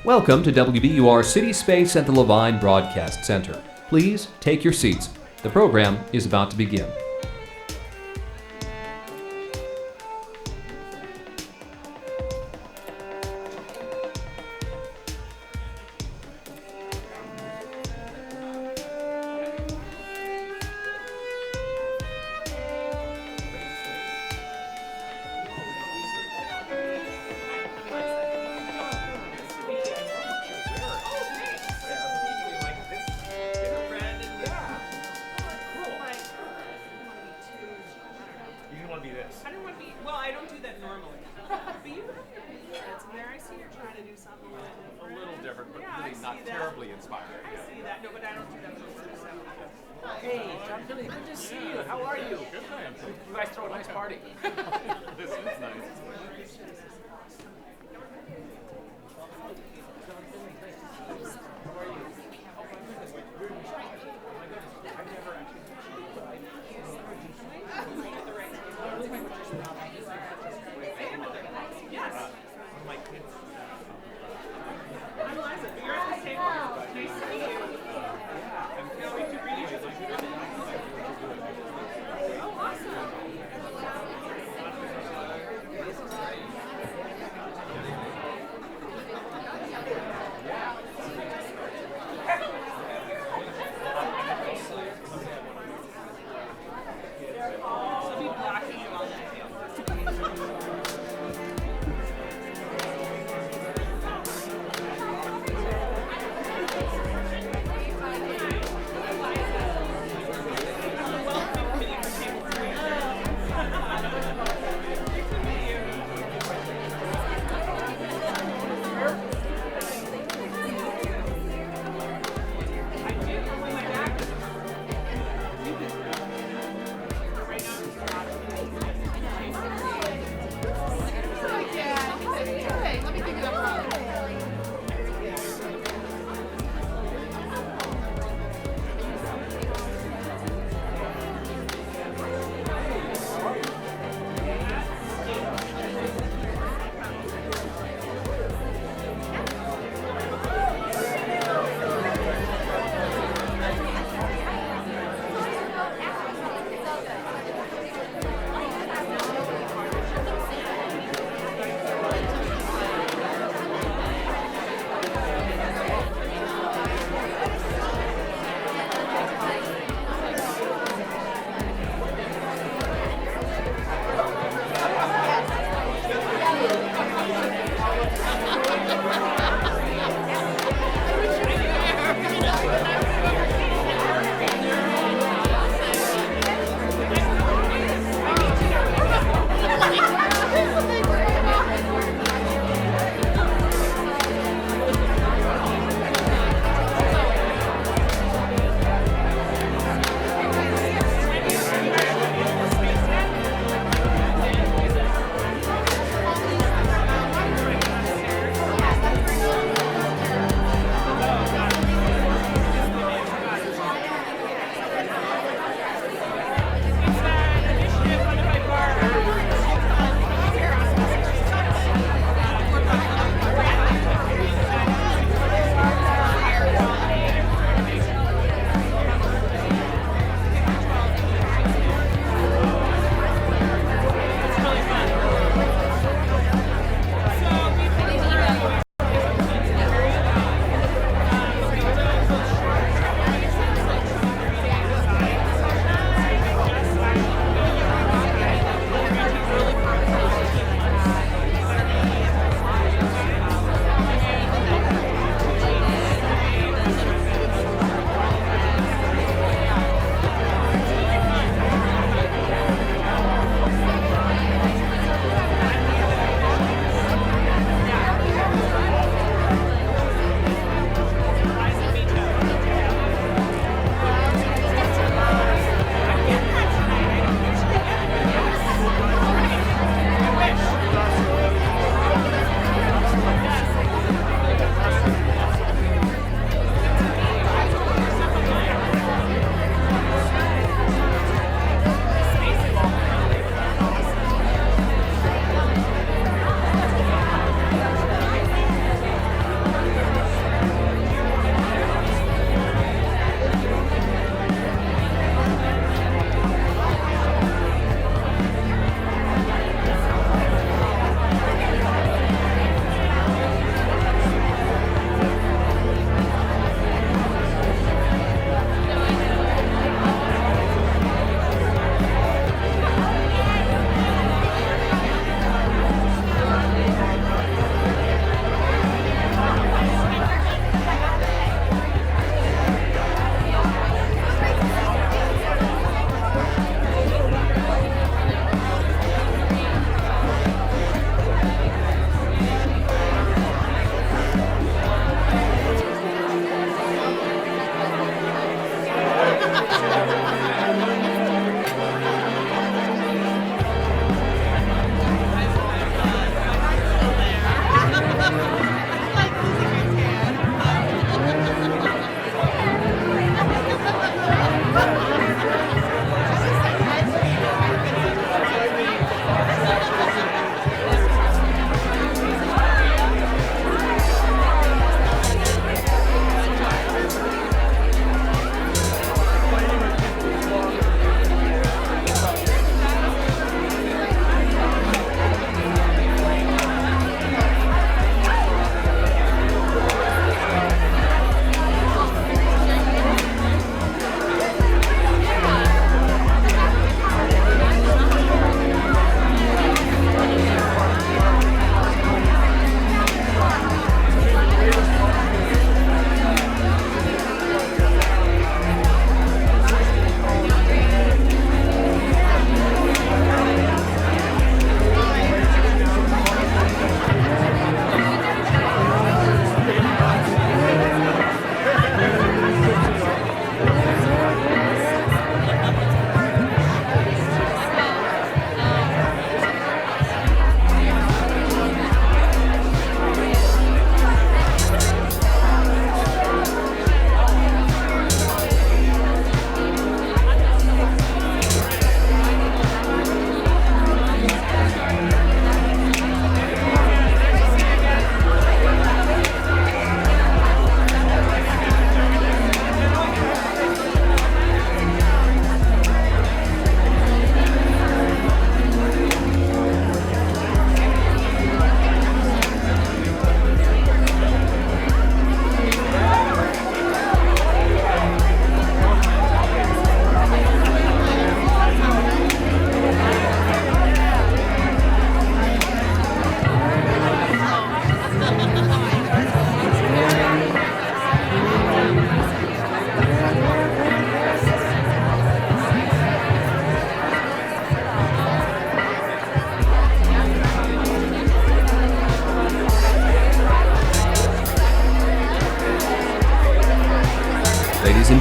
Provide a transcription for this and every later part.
Welcome to WBUR CitySpace at the Levine Broadcast Center. Please take your seats. The program is about to begin.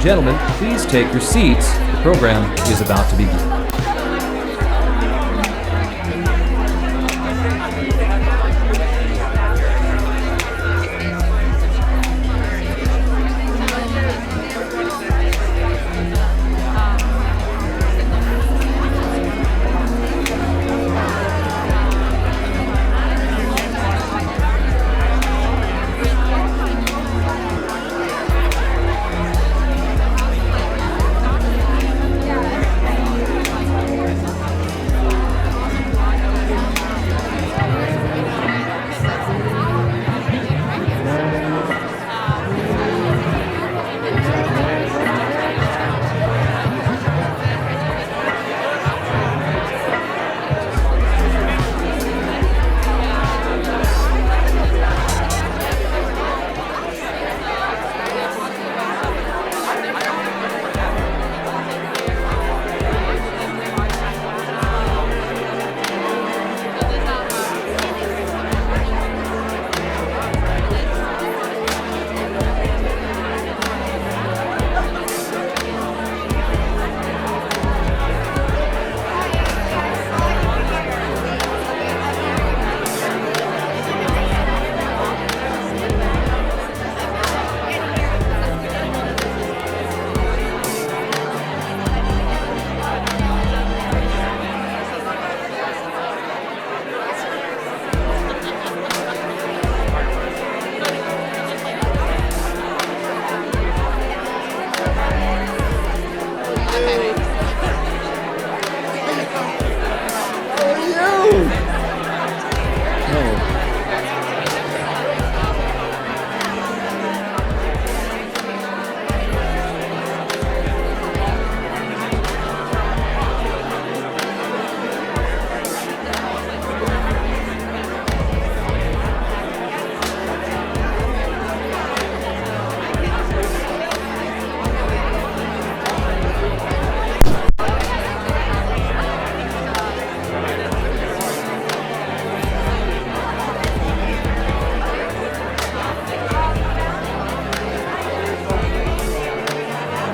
and gentlemen, please take your seats. The program is about to begin.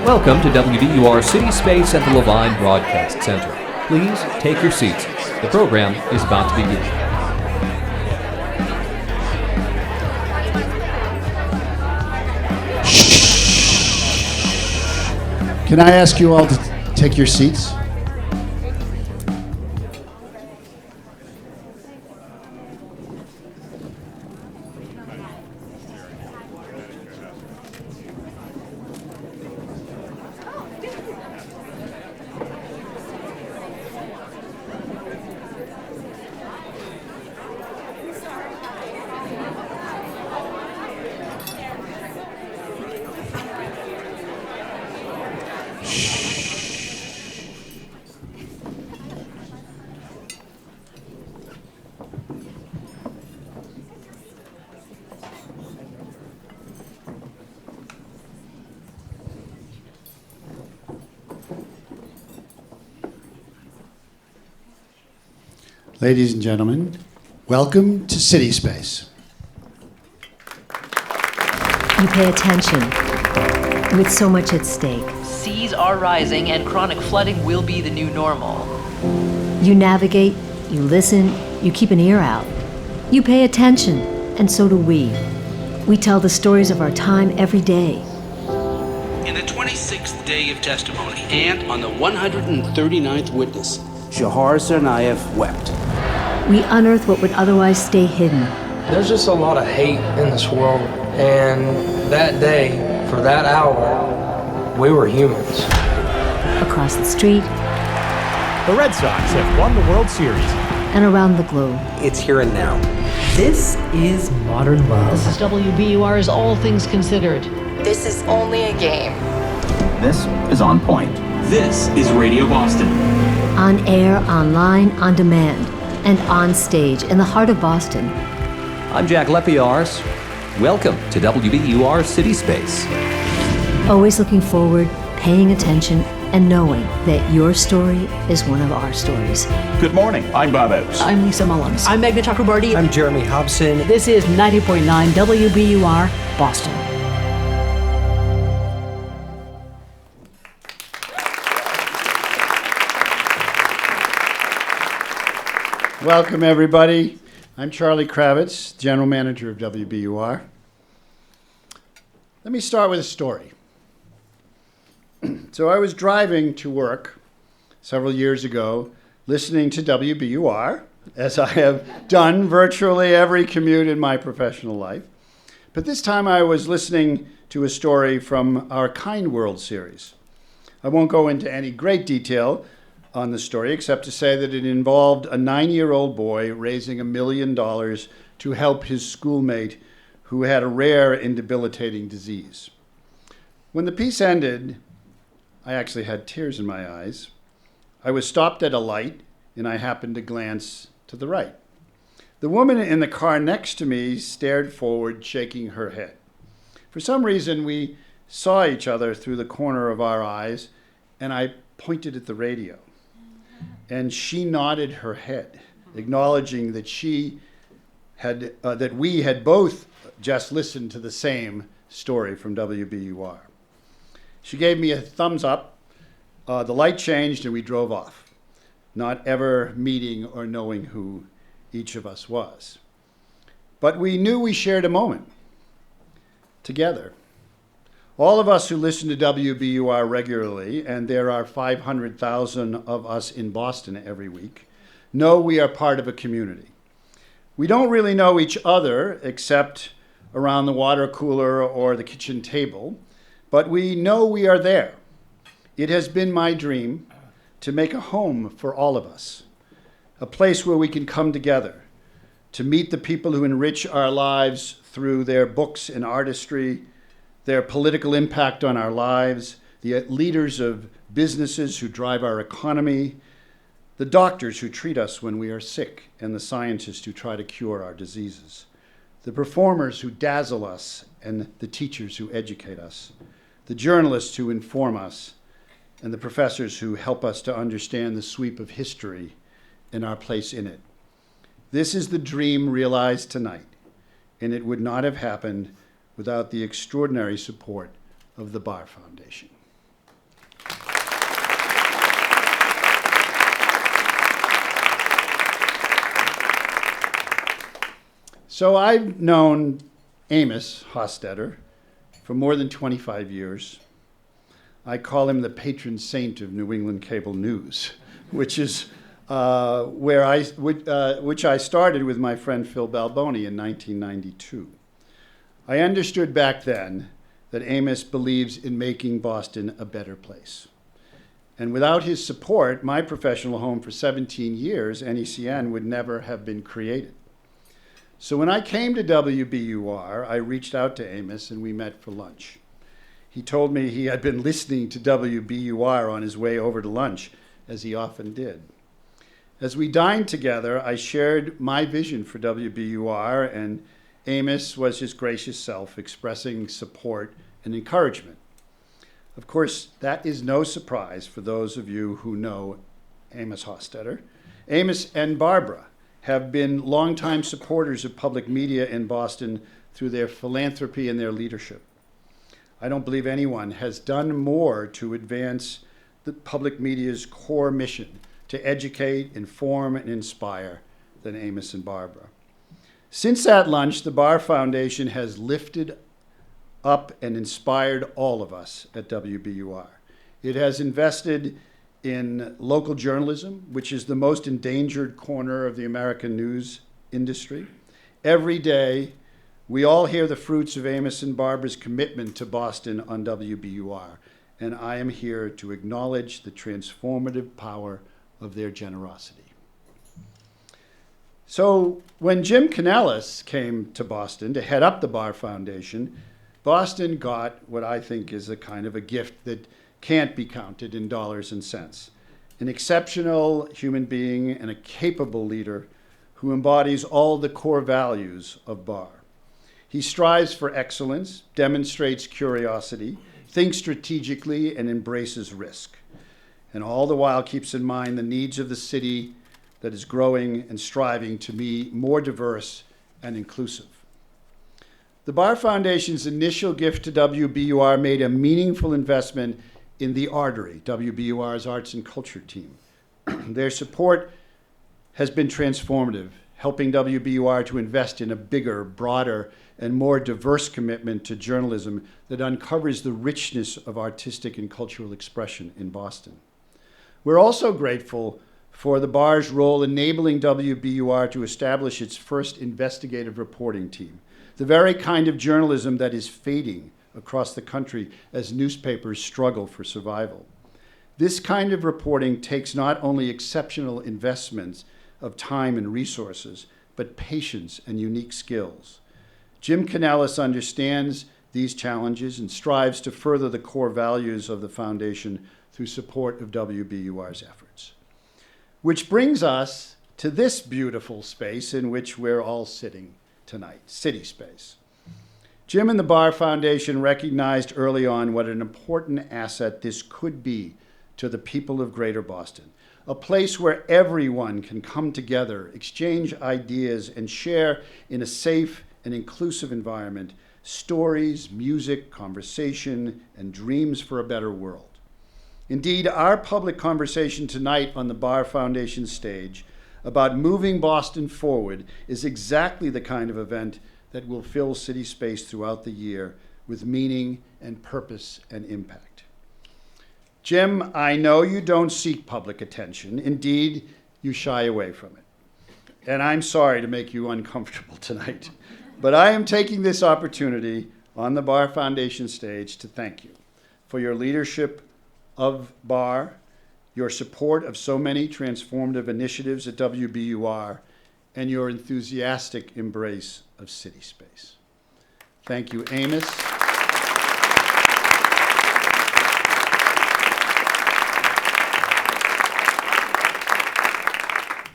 Welcome to WBUR CitySpace at the Levine Broadcast Center. Please take your seats. The program is about to begin. Can I ask you all to take your seats? Ladies and gentlemen, welcome to CitySpace. You pay attention with so much at stake. Seas are rising and chronic flooding will be the new normal. You navigate, you listen, you keep an ear out. You pay attention, and so do we. We tell the stories of our time every day. In the 26th day of testimony and on the 139th witness, Shahar Tsarnaev wept. We unearth what would otherwise stay hidden. There's just a lot of hate in this world, and that day, for that hour, we were humans. Across the street. The Red Sox have won the World Series. And around the globe. It's here and now. This is modern love. This is WBUR's All Things Considered. This is only a game. This is On Point. This is Radio Boston. On air, online, on demand, and on stage in the heart of Boston. I'm Jack Lepiars. Welcome to WBUR CitySpace. Always looking forward, paying attention, and knowing that your story is one of our stories. Good morning. I'm Bob Oates. I'm Lisa Mullins. I'm Meghna Chakrabarti. I'm Jeremy Hobson. This is 90.9 WBUR Boston. Welcome, everybody. I'm Charlie Kravitz, General Manager of WBUR. Let me start with a story. So I was driving to work several years ago, listening to WBUR, as I have done virtually every commute in my professional life. But this time I was listening to a story from our Kind World series. I won't go into any great detail on the story, except to say that it involved a 9-year-old boy raising $1 million to help his schoolmate who had a rare and debilitating disease. When the piece ended, I actually had tears in my eyes. I was stopped at a light, and I happened to glance to the right. The woman in the car next to me stared forward, shaking her head. For some reason, we saw each other through the corner of our eyes, and I pointed at the radio. And she nodded her head, acknowledging that that we had both just listened to the same story from WBUR. She gave me a thumbs up. The light changed, and we drove off, not ever meeting or knowing who each of us was. But we knew we shared a moment together. All of us who listen to WBUR regularly, and there are 500,000 of us in Boston every week, know we are part of a community. We don't really know each other except around the water cooler or the kitchen table, but we know we are there. It has been my dream to make a home for all of us, a place where we can come together, to meet the people who enrich our lives through their books and artistry, their political impact on our lives, the leaders of businesses who drive our economy, the doctors who treat us when we are sick, and the scientists who try to cure our diseases, the performers who dazzle us, and the teachers who educate us, the journalists who inform us, and the professors who help us to understand the sweep of history and our place in it. This is the dream realized tonight, and it would not have happened without the extraordinary support of the Barr Foundation. So I've known Amos Hofstetter for more than 25 years. I call him the patron saint of New England cable news, which is which I started with my friend Phil Balboni in 1992. I understood back then that Amos believes in making Boston a better place. And without his support, my professional home for 17 years, NECN, would never have been created. So when I came to WBUR, I reached out to Amos and we met for lunch. He told me he had been listening to WBUR on his way over to lunch, as he often did. As we dined together, I shared my vision for WBUR, and Amos was his gracious self, expressing support and encouragement. Of course, that is no surprise for those of you who know Amos Hofstetter. Amos and Barbara have been longtime supporters of public media in Boston through their philanthropy and their leadership. I don't believe anyone has done more to advance the public media's core mission to educate, inform, and inspire than Amos and Barbara. Since that lunch, the Barr Foundation has lifted up and inspired all of us at WBUR. It has invested in local journalism, which is the most endangered corner of the American news industry. Every day, we all hear the fruits of Amos and Barbara's commitment to Boston on WBUR, and I am here to acknowledge the transformative power of their generosity. So when Jim Canellis came to Boston to head up the Barr Foundation, Boston got what I think is a kind of a gift that can't be counted in dollars and cents. An exceptional human being and a capable leader who embodies all the core values of Barr. He strives for excellence, demonstrates curiosity, thinks strategically, and embraces risk, and all the while keeps in mind the needs of the city that is growing and striving to be more diverse and inclusive. The Barr Foundation's initial gift to WBUR made a meaningful investment in the Artery, WBUR's arts and culture team. Their support has been transformative, helping WBUR to invest in a bigger, broader, and more diverse commitment to journalism that uncovers the richness of artistic and cultural expression in Boston. We're also grateful for the bar's role enabling WBUR to establish its first investigative reporting team, the very kind of journalism that is fading across the country as newspapers struggle for survival. This kind of reporting takes not only exceptional investments of time and resources, but patience and unique skills. Jim Canellis understands these challenges and strives to further the core values of the foundation through support of WBUR's efforts. Which brings us to this beautiful space in which we're all sitting tonight, CitySpace. Jim and the Barr Foundation recognized early on what an important asset this could be to the people of Greater Boston, a place where everyone can come together, exchange ideas, and share in a safe and inclusive environment stories, music, conversation, and dreams for a better world. Indeed, our public conversation tonight on the Barr Foundation stage about moving Boston forward is exactly the kind of event that will fill CitySpace throughout the year with meaning and purpose and impact. Jim, I know you don't seek public attention. Indeed, you shy away from it. And I'm sorry to make you uncomfortable tonight, but I am taking this opportunity on the Barr Foundation stage to thank you for your leadership of Barr, your support of so many transformative initiatives at WBUR, and your enthusiastic embrace of CitySpace. Thank you, Amos.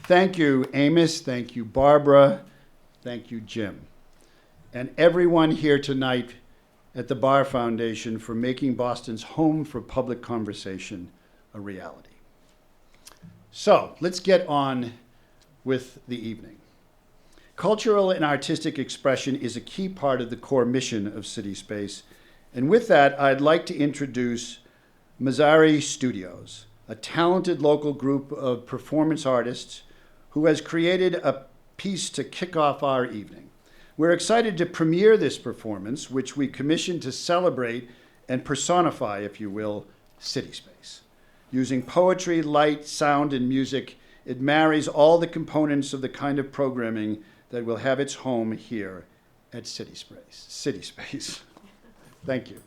Thank you, Amos. Thank you, Barbara. Thank you, Jim. And everyone here tonight at the Barr Foundation for making Boston's home for public conversation a reality. So let's get on with the evening. Cultural and artistic expression is a key part of the core mission of CitySpace. And with that, I'd like to introduce Mazzari Studios, a talented local group of performance artists who has created a piece to kick off our evening. We're excited to premiere this performance, which we commissioned to celebrate and personify, if you will, CitySpace. Using poetry, light, sound, and music, it marries all the components of the kind of programming that will have its home here at CitySpace. Thank you.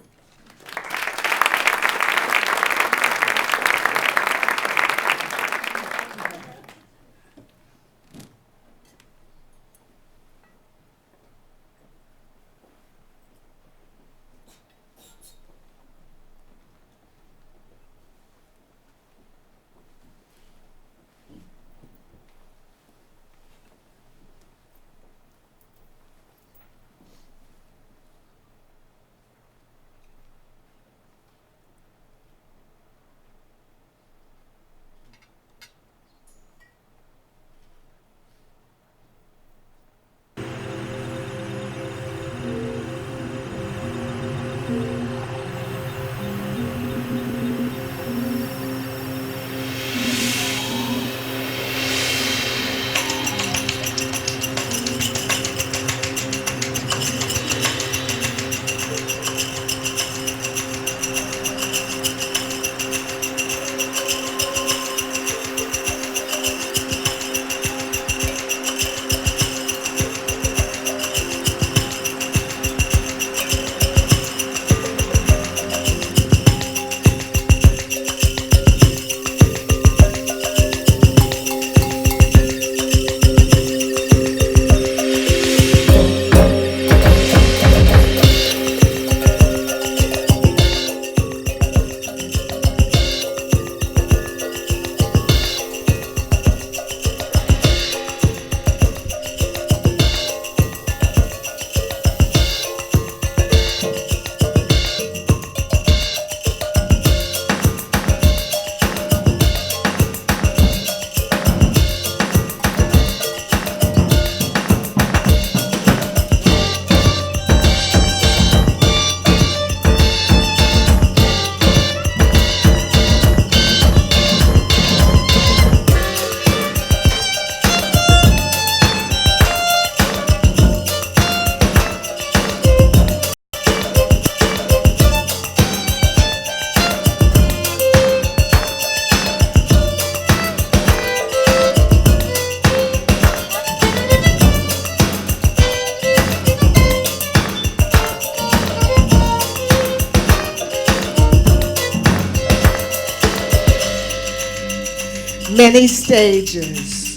Many stages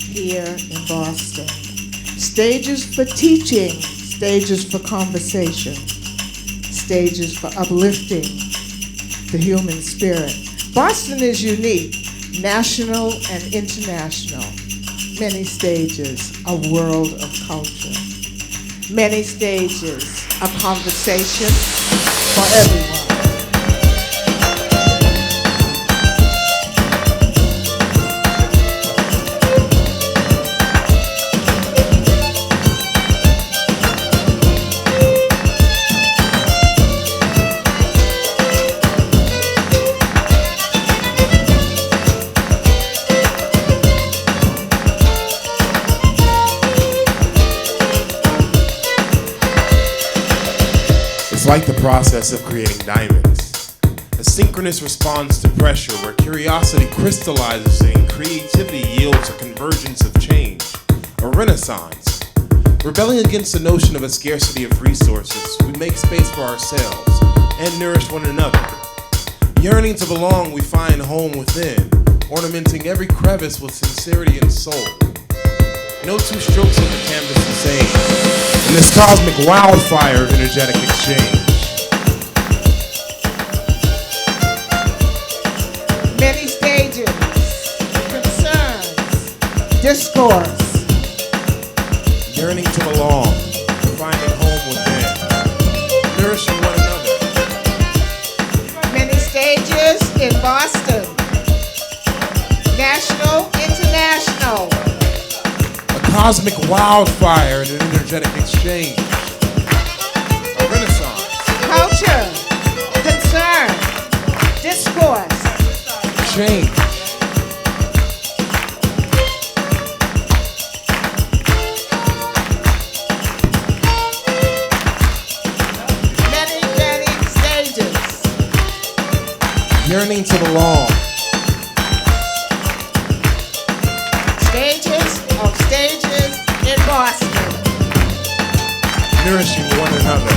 here in Boston. Stages for teaching, stages for conversation, stages for uplifting the human spirit. Boston is unique, national and international. Many stages, a world of culture. Many stages, a conversation for everyone. It's like the process of creating diamonds. A synchronous response to pressure where curiosity crystallizes and creativity yields a convergence of change, a renaissance. Rebelling against the notion of a scarcity of resources, we make space for ourselves and nourish one another. Yearning to belong, we find home within, ornamenting every crevice with sincerity and soul. No two strokes of the canvas the same. In this cosmic wildfire of energetic exchange. Many stages, concerns, discourse. Yearning to belong, finding home within, nourishing one another. Many stages in Boston. National, international. Cosmic wildfire and an energetic exchange. A renaissance. Culture, concern, discourse. Change. Many, many stages. Yearning to belong. Stages of stages in Boston. Nourishing one another.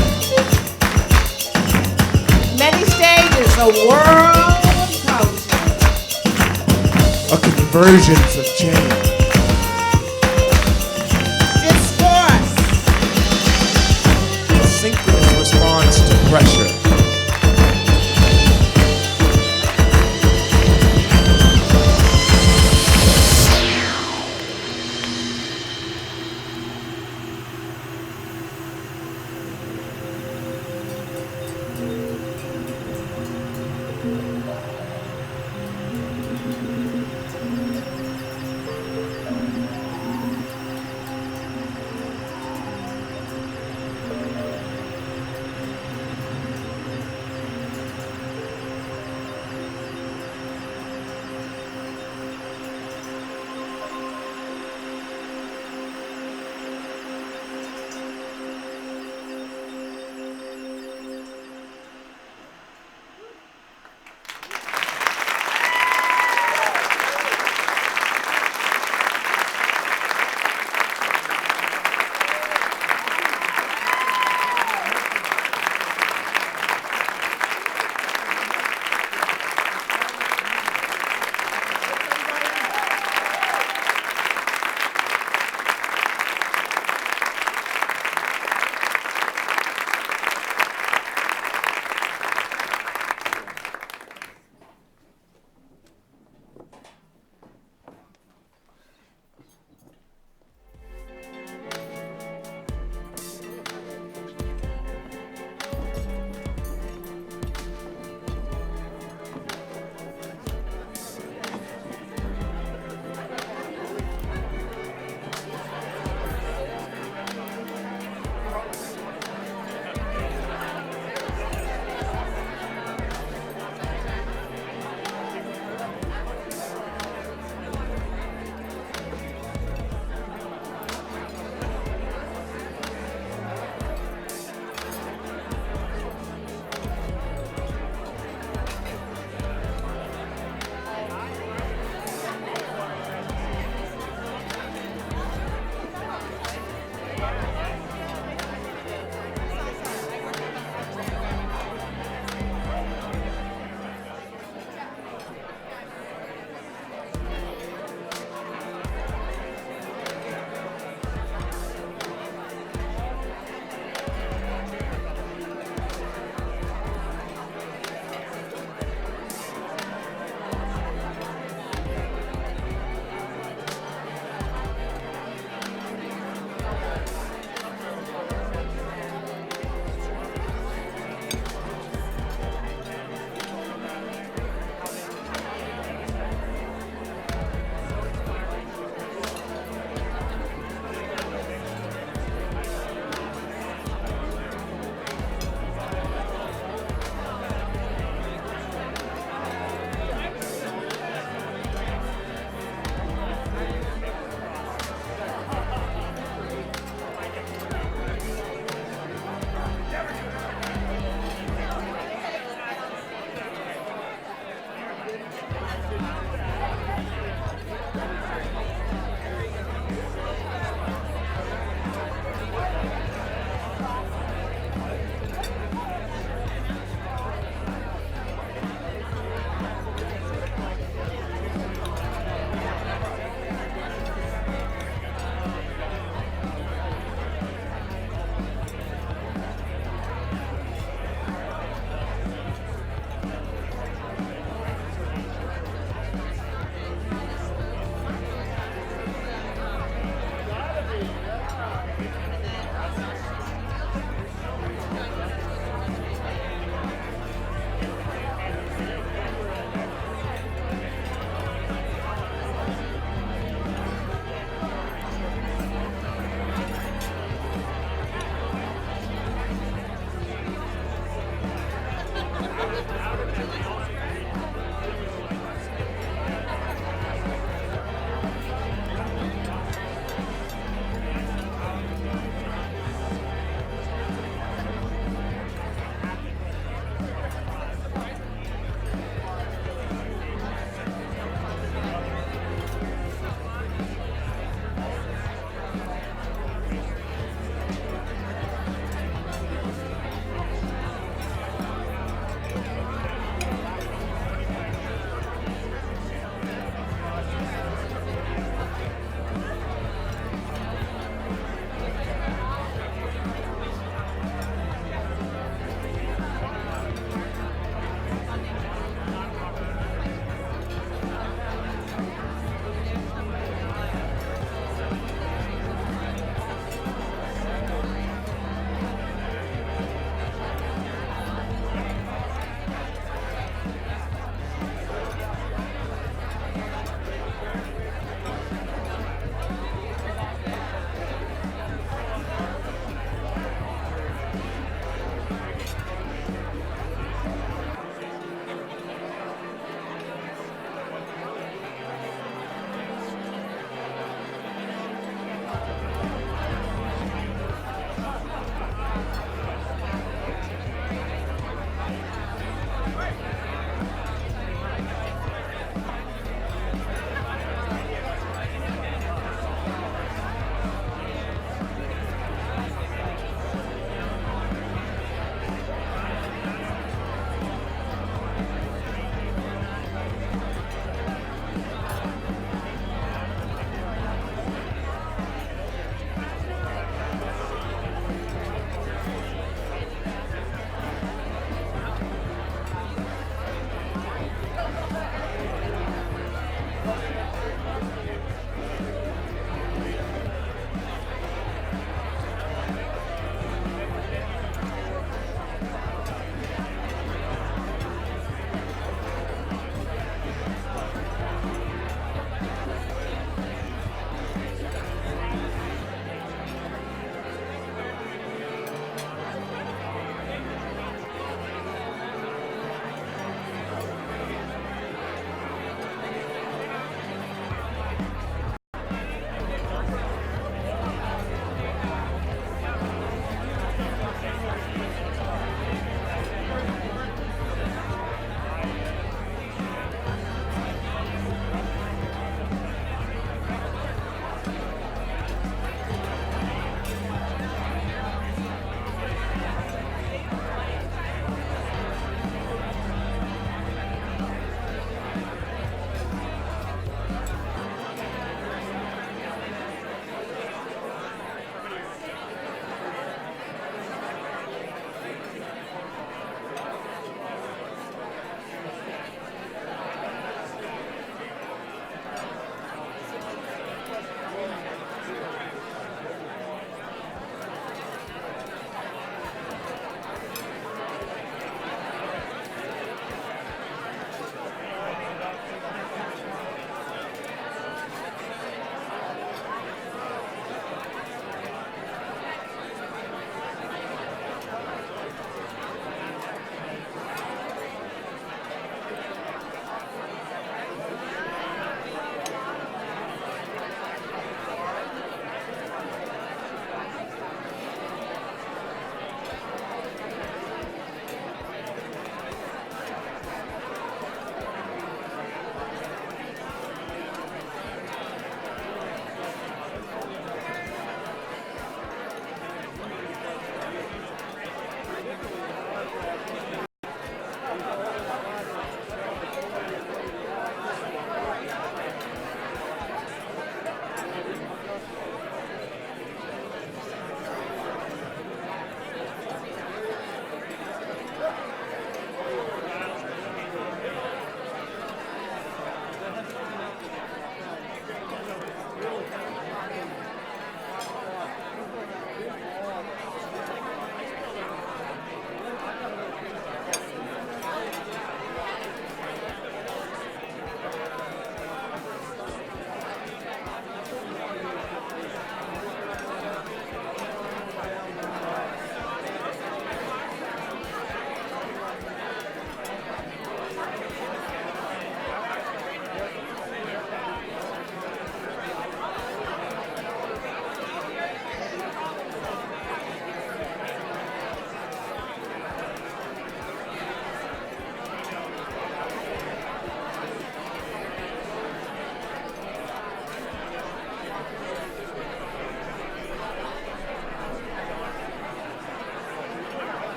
Many stages, a world of culture. A convergence of change. Discourse. A synchronous response to pressure.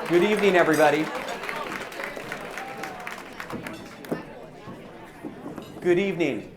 Good evening, everybody. Good evening.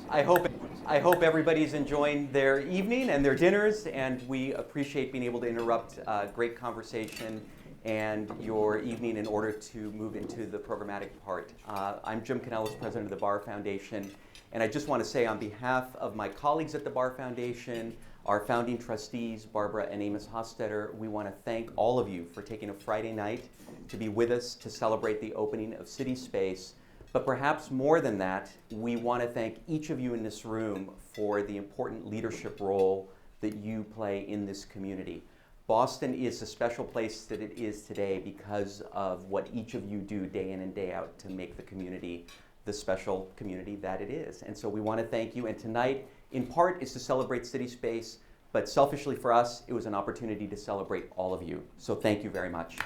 I hope everybody's enjoying their evening and their dinners, and we appreciate being able to interrupt great conversation and your evening in order to move into the programmatic part. I'm Jim Canellis, president of the Barr Foundation, and I just want to say on behalf of my colleagues at the Barr Foundation, our founding trustees, Barbara and Amos Hostetter, we want to thank all of you for taking a Friday night to be with us to celebrate the opening of CitySpace. But perhaps more than that, we want to thank each of you in this room for the important leadership role that you play in this community. Boston is the special place that it is today because of what each of you do day in and day out to make the community the special community that it is. And so we want to thank you. And tonight, in part, is to celebrate CitySpace, but selfishly for us, it was an opportunity to celebrate all of you. So thank you very much.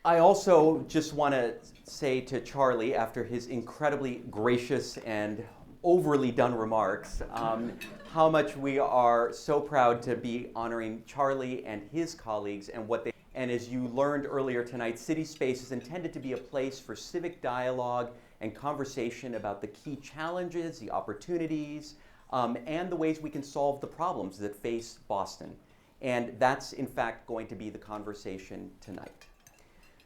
I also just want to say to Charlie, after his incredibly gracious and overly done remarks, how much we are so proud to be honoring Charlie and his colleagues and what they. And as you learned earlier tonight, CitySpace is intended to be a place for civic dialogue and conversation about the key challenges, the opportunities, and the ways we can solve the problems that face Boston. And that's, in fact, going to be the conversation tonight.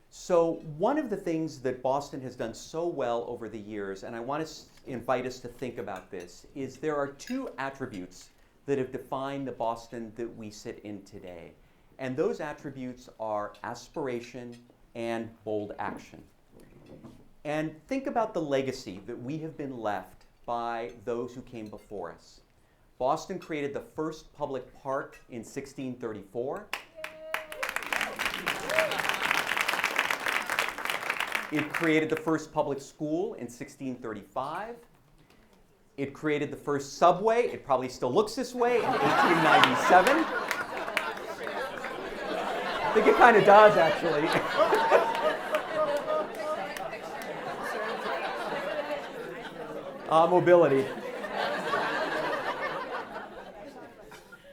So one of the things that Boston has done so well over the years, and I want to invite us to think about this, is there are two attributes that have defined the Boston that we sit in today. And those attributes are aspiration and bold action. And think about the legacy that we have been left by those who came before us. Boston created the first public park in 1634. It created the first public school in 1635. It created the first subway. It probably still looks this way in 1897. I think it kind of does, actually. Mobility.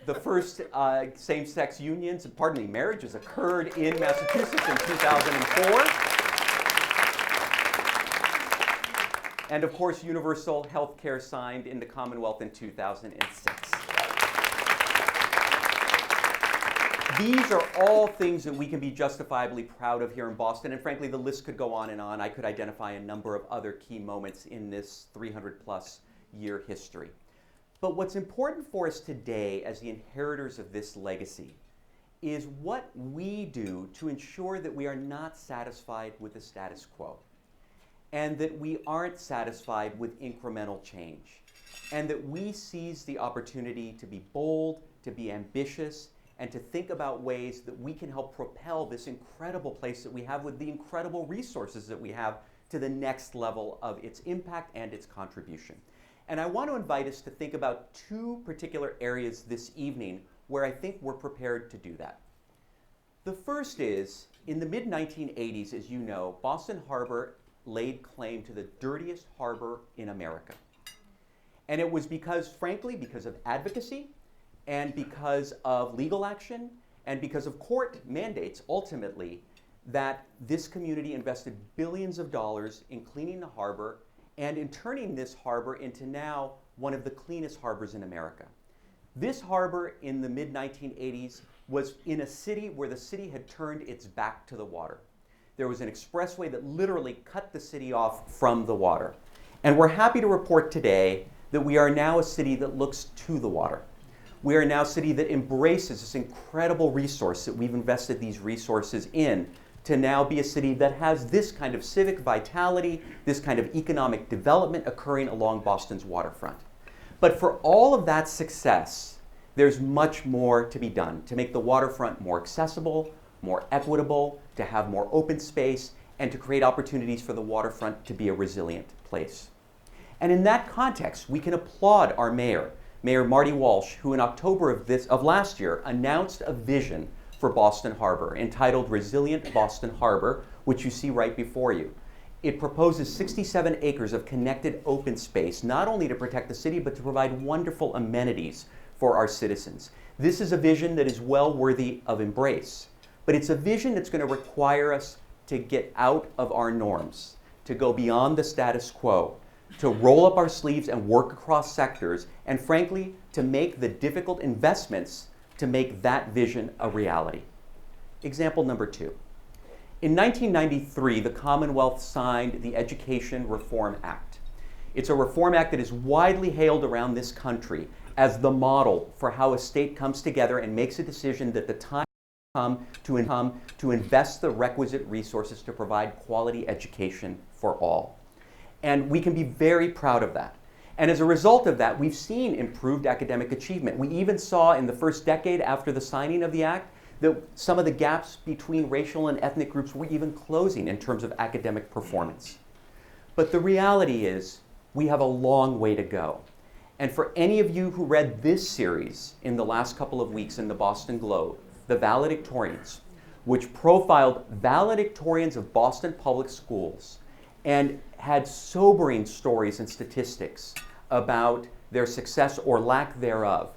The first same-sex unions, pardon me, marriages occurred in Massachusetts in 2004. And of course, universal health care signed in the Commonwealth in 2006. These are all things that we can be justifiably proud of here in Boston, and frankly, the list could go on and on. I could identify a number of other key moments in this 300-plus year history. But what's important for us today as the inheritors of this legacy is what we do to ensure that we are not satisfied with the status quo, and that we aren't satisfied with incremental change, and that we seize the opportunity to be bold, to be ambitious, and to think about ways that we can help propel this incredible place that we have with the incredible resources that we have to the next level of its impact and its contribution. And I want to invite us to think about two particular areas this evening where I think we're prepared to do that. The first is, in the mid-1980s, as you know, Boston Harbor laid claim to the dirtiest harbor in America. And it was because, frankly, because of advocacy, and because of legal action, and because of court mandates, ultimately, that this community invested billions of dollars in cleaning the harbor and in turning this harbor into now one of the cleanest harbors in America. This harbor in the mid-1980s was in a city where the city had turned its back to the water. There was an expressway that literally cut the city off from the water. And we're happy to report today that we are now a city that looks to the water. We are now a city that embraces this incredible resource that we've invested these resources in to now be a city that has this kind of civic vitality, this kind of economic development occurring along Boston's waterfront. But for all of that success, there's much more to be done to make the waterfront more accessible, more equitable, to have more open space, and to create opportunities for the waterfront to be a resilient place. And in that context, we can applaud our mayor, Mayor Marty Walsh, who in October of last year announced a vision for Boston Harbor entitled Resilient Boston Harbor, which you see right before you. It proposes 67 acres of connected open space, not only to protect the city, but to provide wonderful amenities for our citizens. This is a vision that is well worthy of embrace, but it's a vision that's going to require us to get out of our norms, to go beyond the status quo, to roll up our sleeves and work across sectors, and frankly, to make the difficult investments to make that vision a reality. Example number 2. In 1993, the Commonwealth signed the Education Reform Act. It's a reform act that is widely hailed around this country as the model for how a state comes together and makes a decision that the time has come to invest the requisite resources to provide quality education for all. And we can be very proud of that. And as a result of that, we've seen improved academic achievement. We even saw in the first decade after the signing of the act that some of the gaps between racial and ethnic groups were even closing in terms of academic performance. But the reality is, we have a long way to go. And for any of you who read this series in the last couple of weeks in the Boston Globe, The Valedictorians, which profiled valedictorians of Boston public schools and had sobering stories and statistics about their success or lack thereof,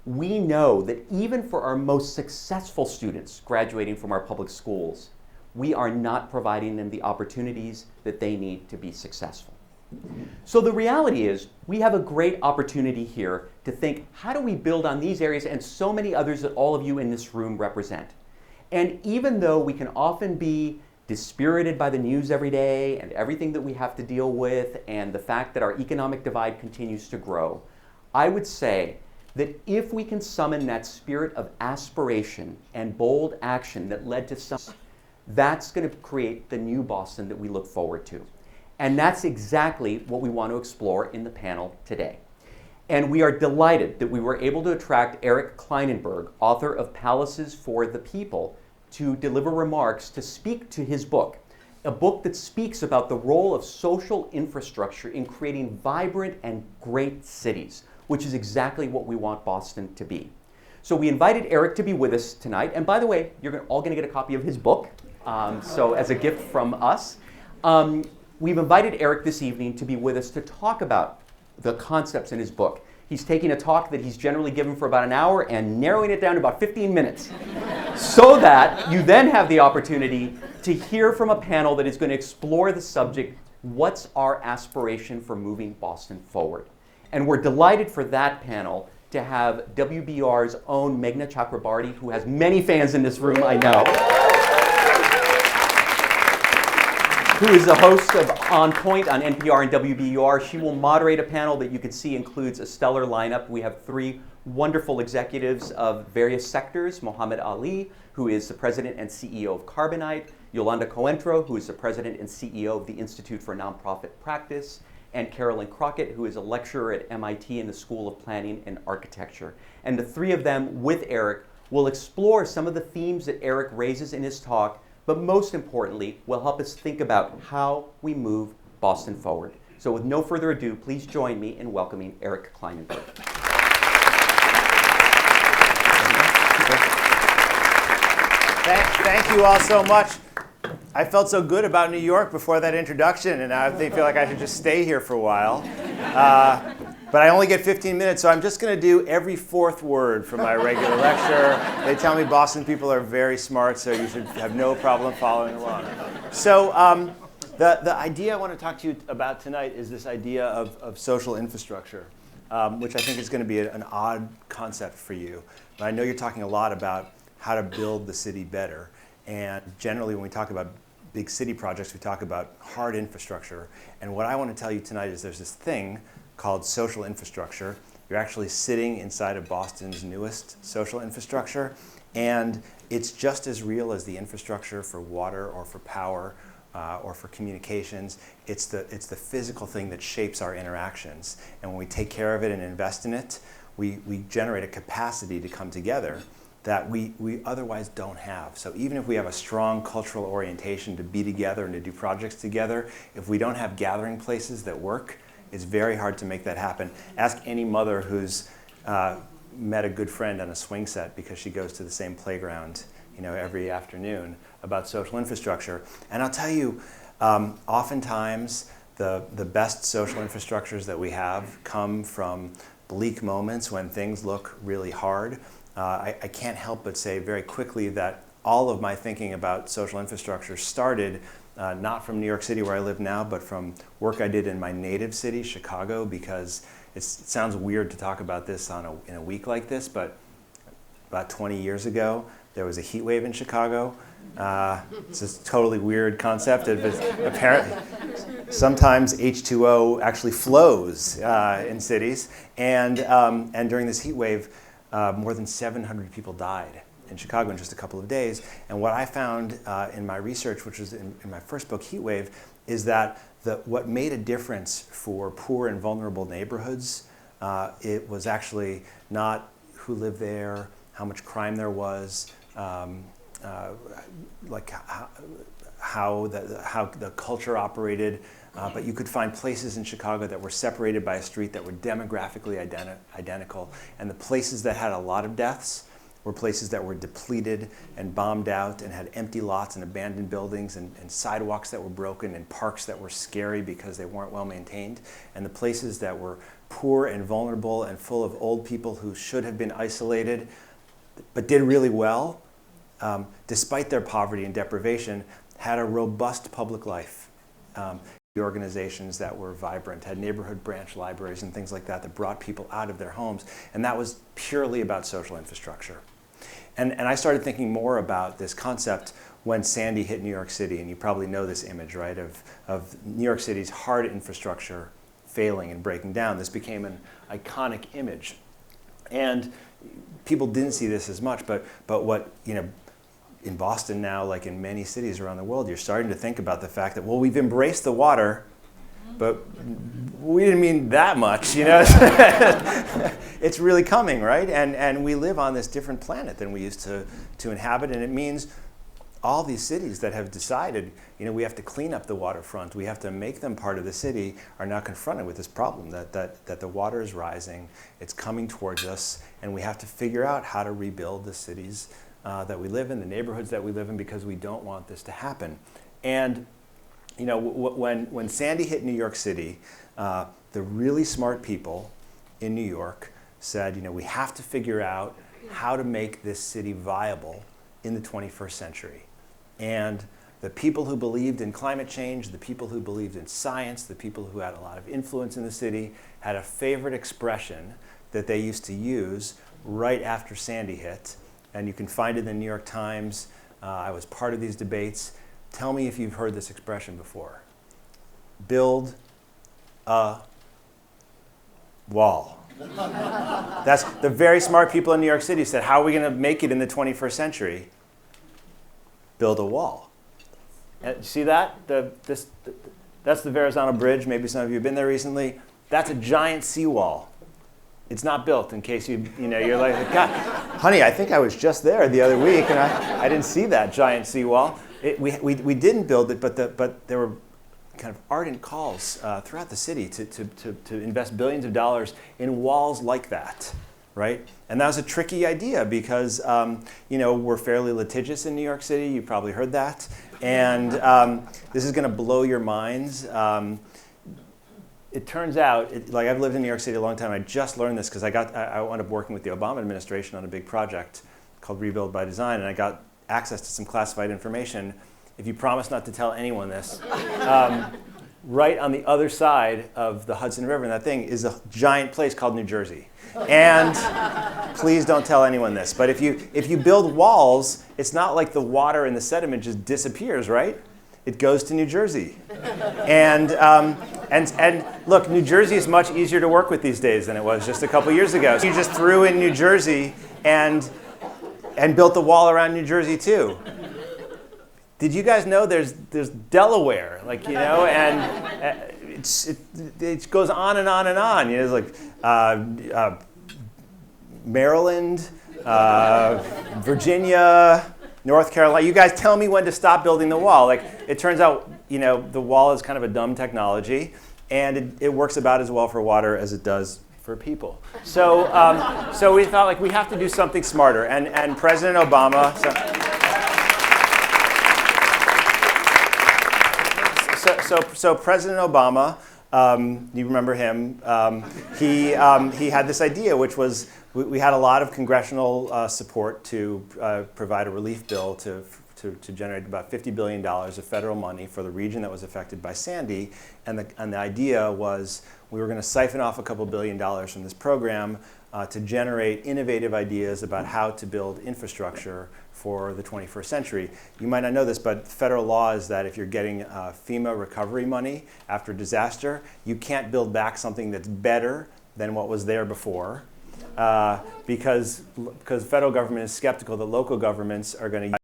we know that even for our most successful students graduating from our public schools, we are not providing them the opportunities that they need to be successful. So the reality is, we have a great opportunity here to think, how do we build on these areas and so many others that all of you in this room represent? And even though we can often be dispirited by the news every day and everything that we have to deal with and the fact that our economic divide continues to grow, I would say that if we can summon that spirit of aspiration and bold action that led to some, that's going to create the new Boston that we look forward to. And that's exactly what we want to explore in the panel today. And we are delighted that we were able to attract Eric Klinenberg, author of Palaces for the People, to deliver remarks to speak to his book, a book that speaks about the role of social infrastructure in creating vibrant and great cities, which is exactly what we want Boston to be. So we invited Eric to be with us tonight. And by the way, you're all going to get a copy of his book, so as a gift from us. We've invited Eric this evening to be with us to talk about the concepts in his book. He's taking a talk that he's generally given for about an hour and narrowing it down to about 15 minutes so that you then have the opportunity to hear from a panel that is going to explore the subject, what's our aspiration for moving Boston forward? And we're delighted for that panel to have WBUR's own Meghna Chakrabarti, who has many fans in this room, I know, who is the host of On Point on NPR and WBUR. She will moderate a panel that you can see includes a stellar lineup. We have 3 wonderful executives of various sectors: Mohammed Ali, who is the president and CEO of Carbonite; Yolanda Coentro, who is the president and CEO of the Institute for Nonprofit Practice; and Carolyn Crockett, who is a lecturer at MIT in the School of Planning and Architecture. And the 3 of them, with Eric, will explore some of the themes that Eric raises in his talk, but most importantly, will help us think about how we move Boston forward. So with no further ado, please join me in welcoming Eric Klinenberg. Thank you all so much. I felt so good about New York before that introduction, and now I feel like I should just stay here for a while. But I only get 15 minutes, so I'm just going to do every 4th word from my regular lecture. They tell me Boston people are very smart, so you should have no problem following along. So the idea I want to talk to you about tonight is this idea of social infrastructure, which I think is going to be an odd concept for you. But I know you're talking a lot about how to build the city better. And generally, when we talk about big city projects, we talk about hard infrastructure. And what I want to tell you tonight is there's this thing called social infrastructure. You're actually sitting inside of Boston's newest social infrastructure, and it's just as real as the infrastructure for water or for power or for communications. It's the physical thing that shapes our interactions. And when we take care of it and invest in it, we generate a capacity to come together that we otherwise don't have. So even if we have a strong cultural orientation to be together and to do projects together, if we don't have gathering places that work, it's very hard to make that happen. Ask any mother who's met a good friend on a swing set because she goes to the same playground, every afternoon, about social infrastructure. And I'll tell you, Oftentimes, the best social infrastructures that we have come from bleak moments when things look really hard. I can't help but say very quickly that all of my thinking about social infrastructure started not from New York City where I live now, but from work I did in my native city, Chicago, because it sounds weird to talk about this in a week like this, but about 20 years ago, there was a heat wave in Chicago. It's a totally weird concept. Apparently, sometimes H2O actually flows in cities, and during this heat wave, more than 700 people died in Chicago in just a couple of days. And what I found in my research, which was in my first book, Heat Wave, is that what made a difference for poor and vulnerable neighborhoods, it was actually not who lived there, how much crime there was, like how the culture operated, but you could find places in Chicago that were separated by a street that were demographically identical, and the places that had a lot of deaths were places that were depleted and bombed out and had empty lots and abandoned buildings and sidewalks that were broken and parks that were scary because they weren't well maintained. And the places that were poor and vulnerable and full of old people who should have been isolated but did really well, despite their poverty and deprivation, had a robust public life. Organizations that were vibrant, had neighborhood branch libraries and things like that brought people out of their homes. And that was purely about social infrastructure. And I started thinking more about this concept when Sandy hit New York City. And you probably know this image, right, of New York City's hard infrastructure failing and breaking down. This became an iconic image. And people didn't see this as much, but what, in Boston now, like in many cities around the world, you're starting to think about the fact that, well, we've embraced the water, but we didn't mean that much, It's really coming, right? And we live on this different planet than we used to inhabit, and it means all these cities that have decided, we have to clean up the waterfront, we have to make them part of the city, are now confronted with this problem that the water is rising, it's coming towards us, and we have to figure out how to rebuild the cities that we live in, the neighborhoods that we live in, because we don't want this to happen. And when Sandy hit New York City, the really smart people in New York said, we have to figure out how to make this city viable in the 21st century. And the people who believed in climate change, the people who believed in science, the people who had a lot of influence in the city, had a favorite expression that they used to use right after Sandy hit. And you can find it in the New York Times. I was part of these debates. Tell me if you've heard this expression before. Build a wall. That's the very smart people in New York City said, how are we going to make it in the 21st century? Build a wall. See that? That's the Verrazano Bridge. Maybe some of you have been there recently. That's a giant seawall. It's not built, in case you're like, God, honey, I think I was just there the other week and I didn't see that giant seawall. We didn't build it, but there were kind of ardent calls throughout the city to invest billions of dollars in walls like that, right? And that was a tricky idea because, we're fairly litigious in New York City. You probably heard that. And this is going to blow your minds. It turns out, I've lived in New York City a long time. I just learned this because I wound up working with the Obama administration on a big project called Rebuild by Design, and I got access to some classified information. If you promise not to tell anyone this, right on the other side of the Hudson River, and that thing is a giant place called New Jersey. And please don't tell anyone this, but if you build walls, it's not like the water in the sediment just disappears, right? It goes to New Jersey. And look, New Jersey is much easier to work with these days than it was just a couple years ago. So you just threw in New Jersey and built the wall around New Jersey too. Did you guys know there's Delaware, and it goes on and on and on. It's like Maryland, Virginia, North Carolina. You guys tell me when to stop building the wall. It turns out, the wall is kind of a dumb technology, and it works about as well for water as it does for people. So we thought we have to do something smarter, and President Obama. so President Obama, you remember him, he had this idea, which was we had a lot of congressional support to provide a relief bill to generate about $50 billion of federal money for the region that was affected by Sandy. And the idea was we were going to siphon off a couple $1 billion from this program to generate innovative ideas about how to build infrastructure for the 21st century. You might not know this, but federal law is that if you're getting FEMA recovery money after disaster, you can't build back something that's better than what was there before. Because the federal government is skeptical that local governments are going to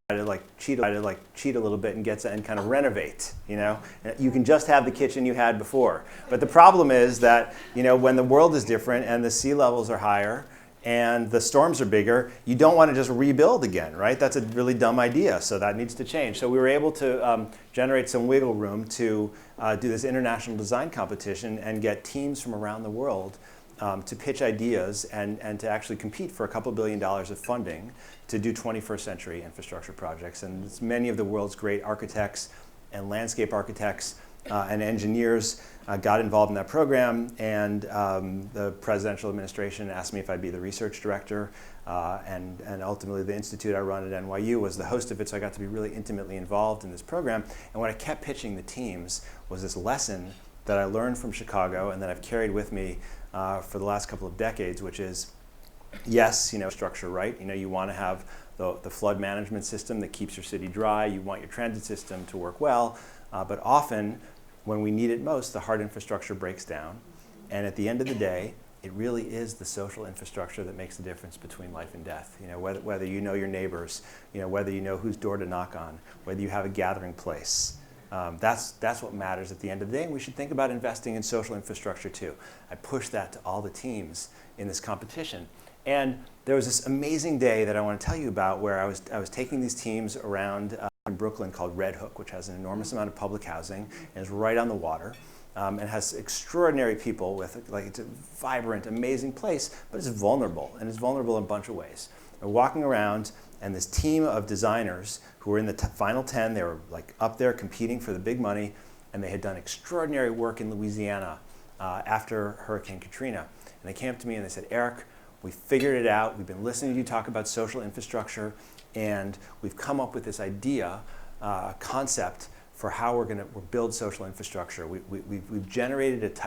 cheat a little bit and kind of renovate. You can just have the kitchen you had before. But the problem is that when the world is different and the sea levels are higher and the storms are bigger, you don't want to just rebuild again, right? That's a really dumb idea. So that needs to change. So we were able to generate some wiggle room to do this international design competition and get teams from around the world to pitch ideas and to actually compete for a couple $1 billion of funding to do 21st century infrastructure projects. And many of the world's great architects and landscape architects and engineers got involved in that program. And the presidential administration asked me if I'd be the research director. And ultimately the institute I run at NYU was the host of it, so I got to be really intimately involved in this program. And what I kept pitching the teams was this lesson that I learned from Chicago and that I've carried with me for the last couple of decades, which is, yes, structure right. You want to have the flood management system that keeps your city dry. You want your transit system to work well. But often, when we need it most, the hard infrastructure breaks down. And at the end of the day, it really is the social infrastructure that makes the difference between life and death. Whether you know your neighbors, whether you know whose door to knock on, whether you have a gathering place. That's what matters at the end of the day, and we should think about investing in social infrastructure too. I pushed that to all the teams in this competition. And there was this amazing day that I want to tell you about where I was taking these teams around in Brooklyn called Red Hook, which has an enormous amount of public housing and is right on the water. And has extraordinary people with, it's a vibrant, amazing place, but it's vulnerable, and it's vulnerable in a bunch of ways. We're walking around, and this team of designers who were in the final 10, they were up there competing for the big money, and they had done extraordinary work in Louisiana after Hurricane Katrina. And they came up to me and they said, Eric, we figured it out. We've been listening to you talk about social infrastructure, and we've come up with this idea, concept for how we're going to build social infrastructure. We've generated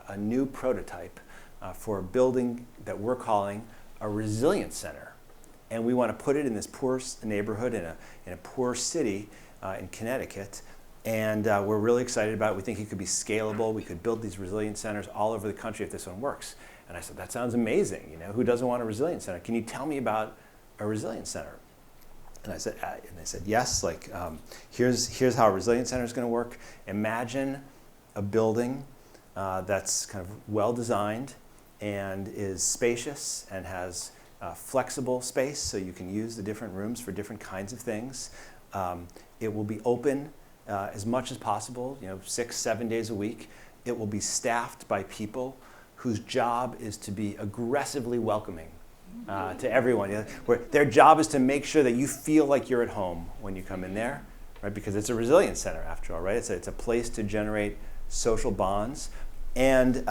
a new prototype for a building that we're calling a resilience center. And we want to put it in this poor neighborhood in a poor city in Connecticut. And we're really excited about it. We think it could be scalable. We could build these resilience centers all over the country if this one works. And I said, that sounds amazing. Who doesn't want a resilience center? Can you tell me about a resilience center? And I said, and they said, yes. Here's how a resilience center is going to work. Imagine a building that's kind of well designed and is spacious and has flexible space, so you can use the different rooms for different kinds of things. It will be open as much as possible, 6-7 days a week. It will be staffed by people whose job is to be aggressively welcoming to everyone. Where their job is to make sure that you feel like you're at home when you come in there, right? Because it's a resilience center after all, right? It's a place to generate social bonds. And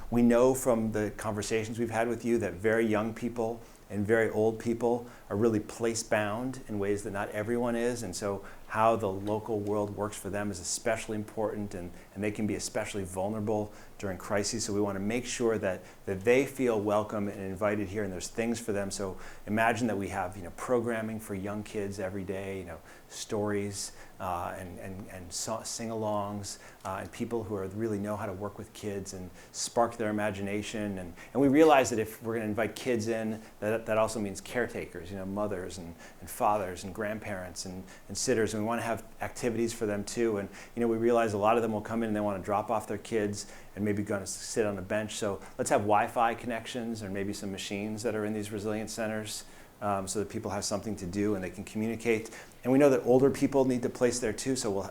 we know from the conversations we've had with you that very young people and very old people are really place-bound in ways that not everyone is. And so how the local world works for them is especially important, and they can be especially vulnerable during crises. So we want to make sure that they feel welcome and invited here, and there's things for them. So imagine that we have programming for young kids every day, stories and sing-alongs, and people who really know how to work with kids and spark their imagination. And we realize that if we're going to invite kids in, that also means caretakers, mothers and fathers and grandparents and sitters. And we want to have activities for them too. And we realize a lot of them will come in and they want to drop off their kids and maybe going to sit on a bench. So let's have Wi-Fi connections or maybe some machines that are in these resilience centers. So that people have something to do and they can communicate. And we know that older people need to place there too, so we'll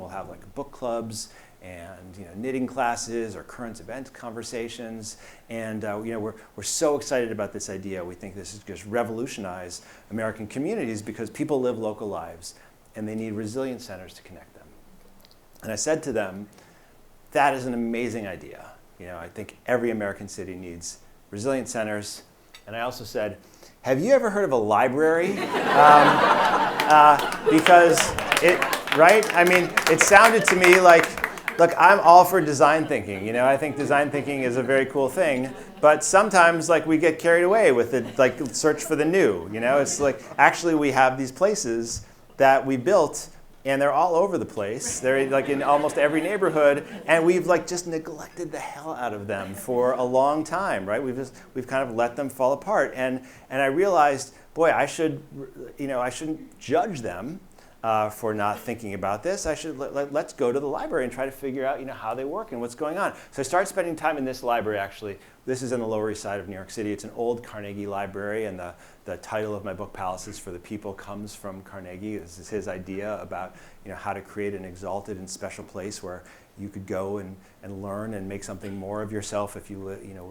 have book clubs and knitting classes or current event conversations. And we're so excited about this idea. We think this is just revolutionize American communities because people live local lives and they need resilience centers to connect them. And I said to them, that is an amazing idea. I think every American city needs resilient centers. And I also said, have you ever heard of a library? Because it sounded to me like, look, I'm all for design thinking. I think design thinking is a very cool thing. But sometimes, we get carried away with it, search for the new. It's like, actually, we have these places that we built, and they're all over the place. They're in almost every neighborhood, and we've just neglected the hell out of them for a long time, right? We've kind of let them fall apart, and I realized, boy, I shouldn't judge them for not thinking about this. Let's go to the library and try to figure out how they work and what's going on. So I started spending time in this library. Actually, this is in the Lower East Side of New York City. It's an old Carnegie library, and the title of my book, Palaces for the People, comes from Carnegie. This is his idea about how to create an exalted and special place where you could go and learn and make something more of yourself if you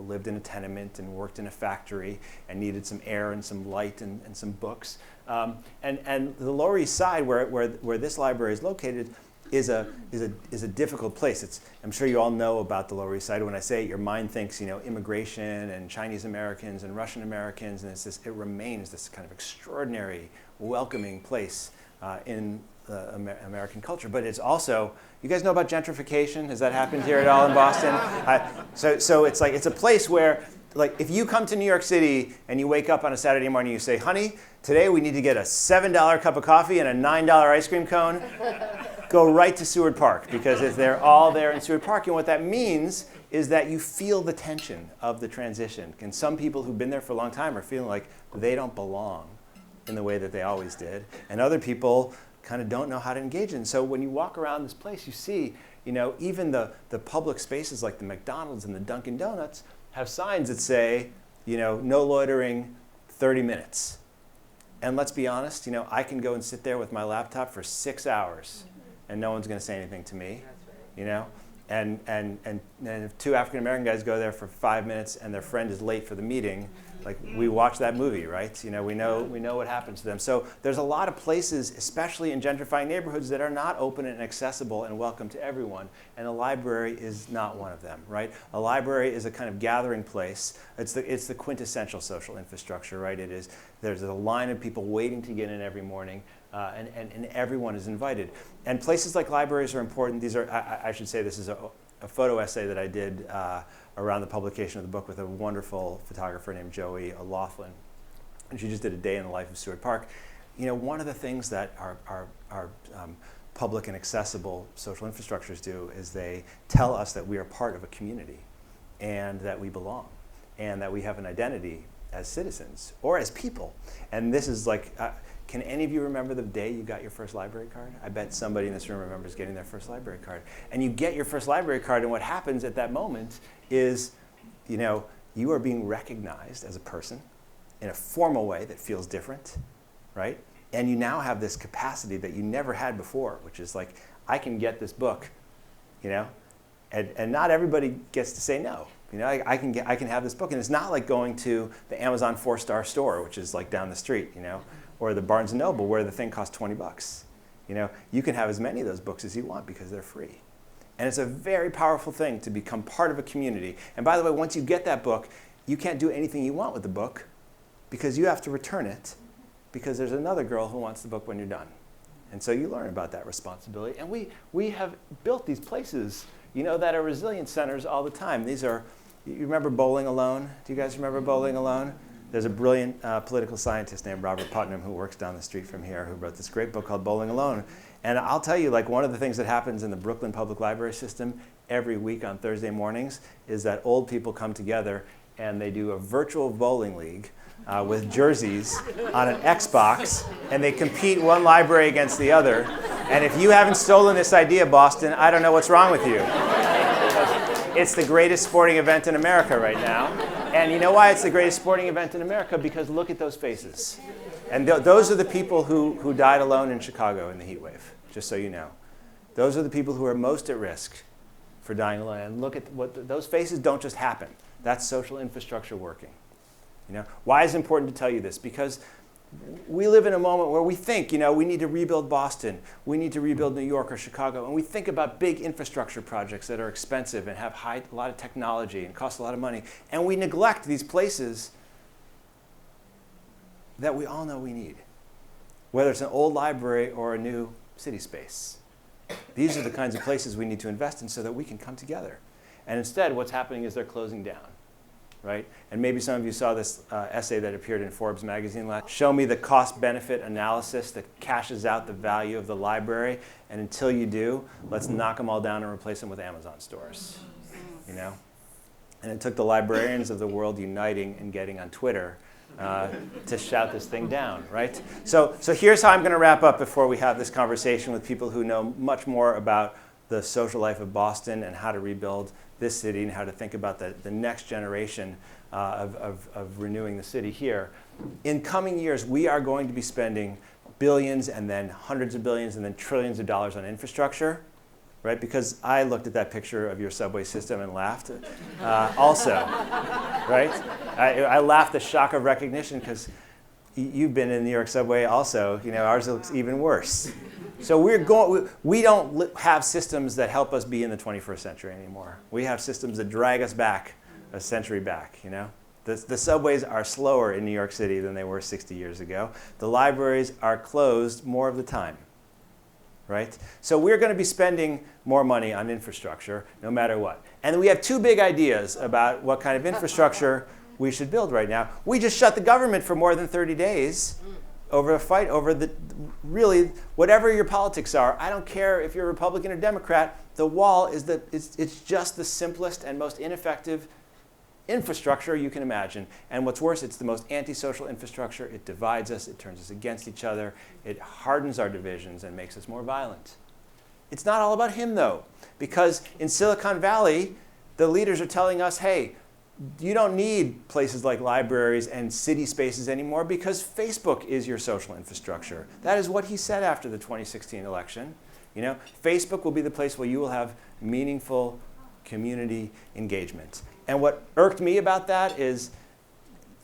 lived in a tenement and worked in a factory and needed some air and some light and some books. And the Lower East Side, where this library is located, is a difficult place. I'm sure you all know about the Lower East Side. When I say it, your mind thinks immigration and Chinese Americans and Russian Americans, and it remains this kind of extraordinary, welcoming place in American culture. But it's also, you guys know about gentrification? Has that happened here at all in Boston? So it's it's a place where, if you come to New York City and you wake up on a Saturday morning, you say, honey, today we need to get a $7 cup of coffee and a $9 ice cream cone. Go right to Seward Park, because they're all there in Seward Park. And what that means is that you feel the tension of the transition. And some people who've been there for a long time are feeling like they don't belong in the way that they always did. And other people kind of don't know how to engage in. So when you walk around this place, you see, even the public spaces like the McDonald's and the Dunkin' Donuts have signs that say, no loitering, 30 minutes. And let's be honest, I can go and sit there with my laptop for 6 hours and no one's going to say anything to me, And if two African American guys go there for 5 minutes and their friend is late for the meeting, we watch that movie, right? We know what happens to them. So there's a lot of places, especially in gentrifying neighborhoods, that are not open and accessible and welcome to everyone. And a library is not one of them, right? A library is a kind of gathering place. It's the quintessential social infrastructure, right? There's a line of people waiting to get in every morning. And everyone is invited. And places like libraries are important. These are, I should say, this is a photo essay that I did around the publication of the book with a wonderful photographer named Joey Laughlin. And she just did a day in the life of Seward Park. One of the things that our public and accessible social infrastructures do is they tell us that we are part of a community and that we belong and that we have an identity as citizens or as people. And this is can any of you remember the day you got your first library card? I bet somebody in this room remembers getting their first library card. And you get your first library card, and what happens at that moment is, you are being recognized as a person in a formal way that feels different, right? And you now have this capacity that you never had before, which is I can get this book, and not everybody gets to say no. I can have this book, and it's not like going to the Amazon 4-star store, which is down the street, or the Barnes & Noble, where the thing costs $20. You can have as many of those books as you want because they're free. And it's a very powerful thing to become part of a community. And by the way, once you get that book, you can't do anything you want with the book because you have to return it because there's another girl who wants the book when you're done. And so you learn about that responsibility. And we have built these places, that are resilient centers all the time. These are, you remember Bowling Alone? Do you guys remember Bowling Alone? There's a brilliant political scientist named Robert Putnam who works down the street from here who wrote this great book called Bowling Alone. And I'll tell you, one of the things that happens in the Brooklyn Public Library system every week on Thursday mornings is that old people come together and they do a virtual bowling league with jerseys on an Xbox, and they compete one library against the other. And if you haven't stolen this idea, Boston, I don't know what's wrong with you. It's the greatest sporting event in America right now. And you know why it's the greatest sporting event in America? Because look at those faces. And those are the people who died alone in Chicago in the heat wave, just so you know. Those are the people who are most at risk for dying alone. And look at those faces don't just happen. That's social infrastructure working. Why is it important to tell you this? Because we live in a moment where we think, we need to rebuild Boston, we need to rebuild New York or Chicago, and we think about big infrastructure projects that are expensive and have a lot of technology and cost a lot of money, and we neglect these places that we all know we need, whether it's an old library or a new CitySpace. These are the kinds of places we need to invest in so that we can come together. And instead, what's happening is they're closing down, right? And maybe some of you saw this essay that appeared in Forbes magazine last. Show me the cost-benefit analysis that cashes out the value of the library, and until you do, let's knock them all down and replace them with Amazon stores, And it took the librarians of the world uniting and getting on Twitter to shout this thing down, right? So here's how I'm going to wrap up before we have this conversation with people who know much more about the social life of Boston and how to rebuild this city and how to think about the next generation of renewing the city here. In coming years, we are going to be spending billions and then hundreds of billions and then trillions of dollars on infrastructure, right? Because I looked at that picture of your subway system and laughed also, right? I laughed the shock of recognition because you've been in the New York subway also. Ours looks even worse. So we don't have systems that help us be in the 21st century anymore. We have systems that drag us back a century back, The subways are slower in New York City than they were 60 years ago. The libraries are closed more of the time, right? So we're going to be spending more money on infrastructure no matter what. And we have two big ideas about what kind of infrastructure we should build right now. We just shut the government for more than 30 days over a fight over really, whatever your politics are. I don't care if you're a Republican or Democrat. The wall is it's just the simplest and most ineffective infrastructure you can imagine. And what's worse, it's the most antisocial infrastructure. It divides us. It turns us against each other. It hardens our divisions and makes us more violent. It's not all about him, though, because in Silicon Valley, the leaders are telling us, hey, you don't need places like libraries and city spaces anymore because Facebook is your social infrastructure. That is what he said after the 2016 election. Facebook will be the place where you will have meaningful community engagement. And what irked me about that is,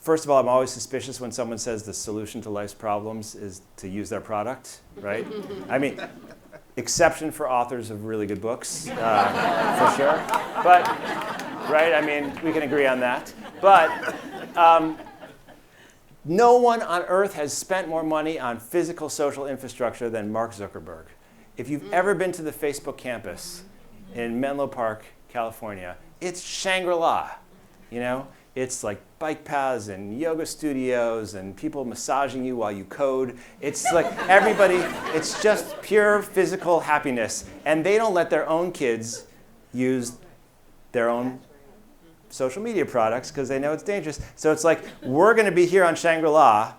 first of all, I'm always suspicious when someone says the solution to life's problems is to use their product, right? I mean, exception for authors of really good books, for sure. But, right, I mean, we can agree on that. But no one on earth has spent more money on physical social infrastructure than Mark Zuckerberg. If you've ever been to the Facebook campus in Menlo Park, California, it's Shangri-La, It's like bike paths and yoga studios and people massaging you while you code. It's like everybody, it's just pure physical happiness. And they don't let their own kids use their own social media products because they know it's dangerous. So it's like, we're going to be here on Shangri-La,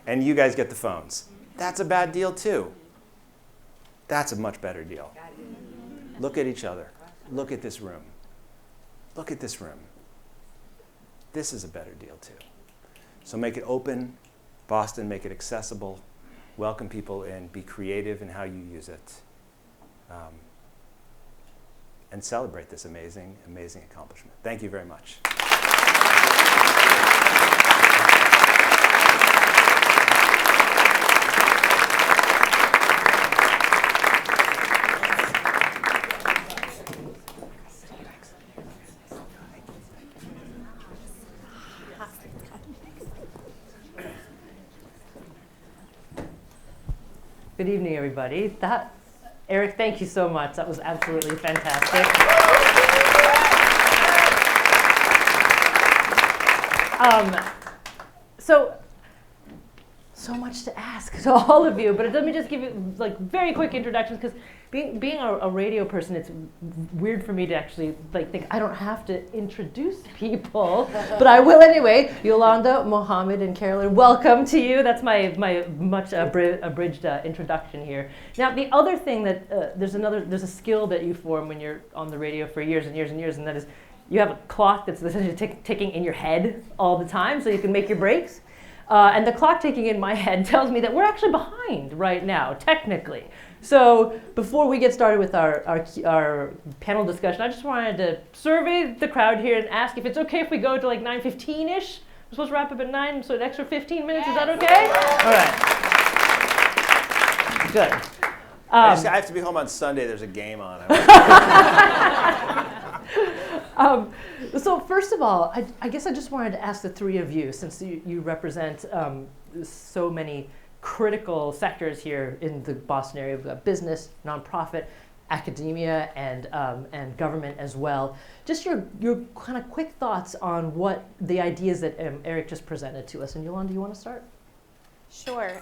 and you guys get the phones. That's a bad deal too. That's a much better deal. Look at each other. Look at this room. Look at this room. This is a better deal too. So make it open, Boston, make it accessible, welcome people in, be creative in how you use it, and celebrate this amazing, amazing accomplishment. Thank you very much. Good evening, everybody. Eric, thank you so much. That was absolutely fantastic. So much to ask to all of you, but let me just give you very quick introductions, because being a radio person, it's weird for me to actually think I don't have to introduce people, but I will anyway. Yolanda, Mohammed, and Carolyn, welcome to you. That's my much abridged introduction here. Now, the other thing that there's a skill that you form when you're on the radio for years and years and years, and that is you have a clock that's essentially ticking in your head all the time, so you can make your breaks. And the clock ticking in my head tells me that we're actually behind right now, technically. So before we get started with our panel discussion, I just wanted to survey the crowd here and ask if it's okay if we go to 9:15-ish We're supposed to wrap up at 9, so an extra 15 minutes. Is that okay? All right. Good. I have to be home on Sunday. There's a game on. So first of all, I guess I just wanted to ask the three of you, since you represent so many critical sectors here in the Boston area. We've got business, nonprofit, academia, and government as well. Just your kind of quick thoughts on what the ideas that Eric just presented to us. And Yolanda, you want to start? Sure.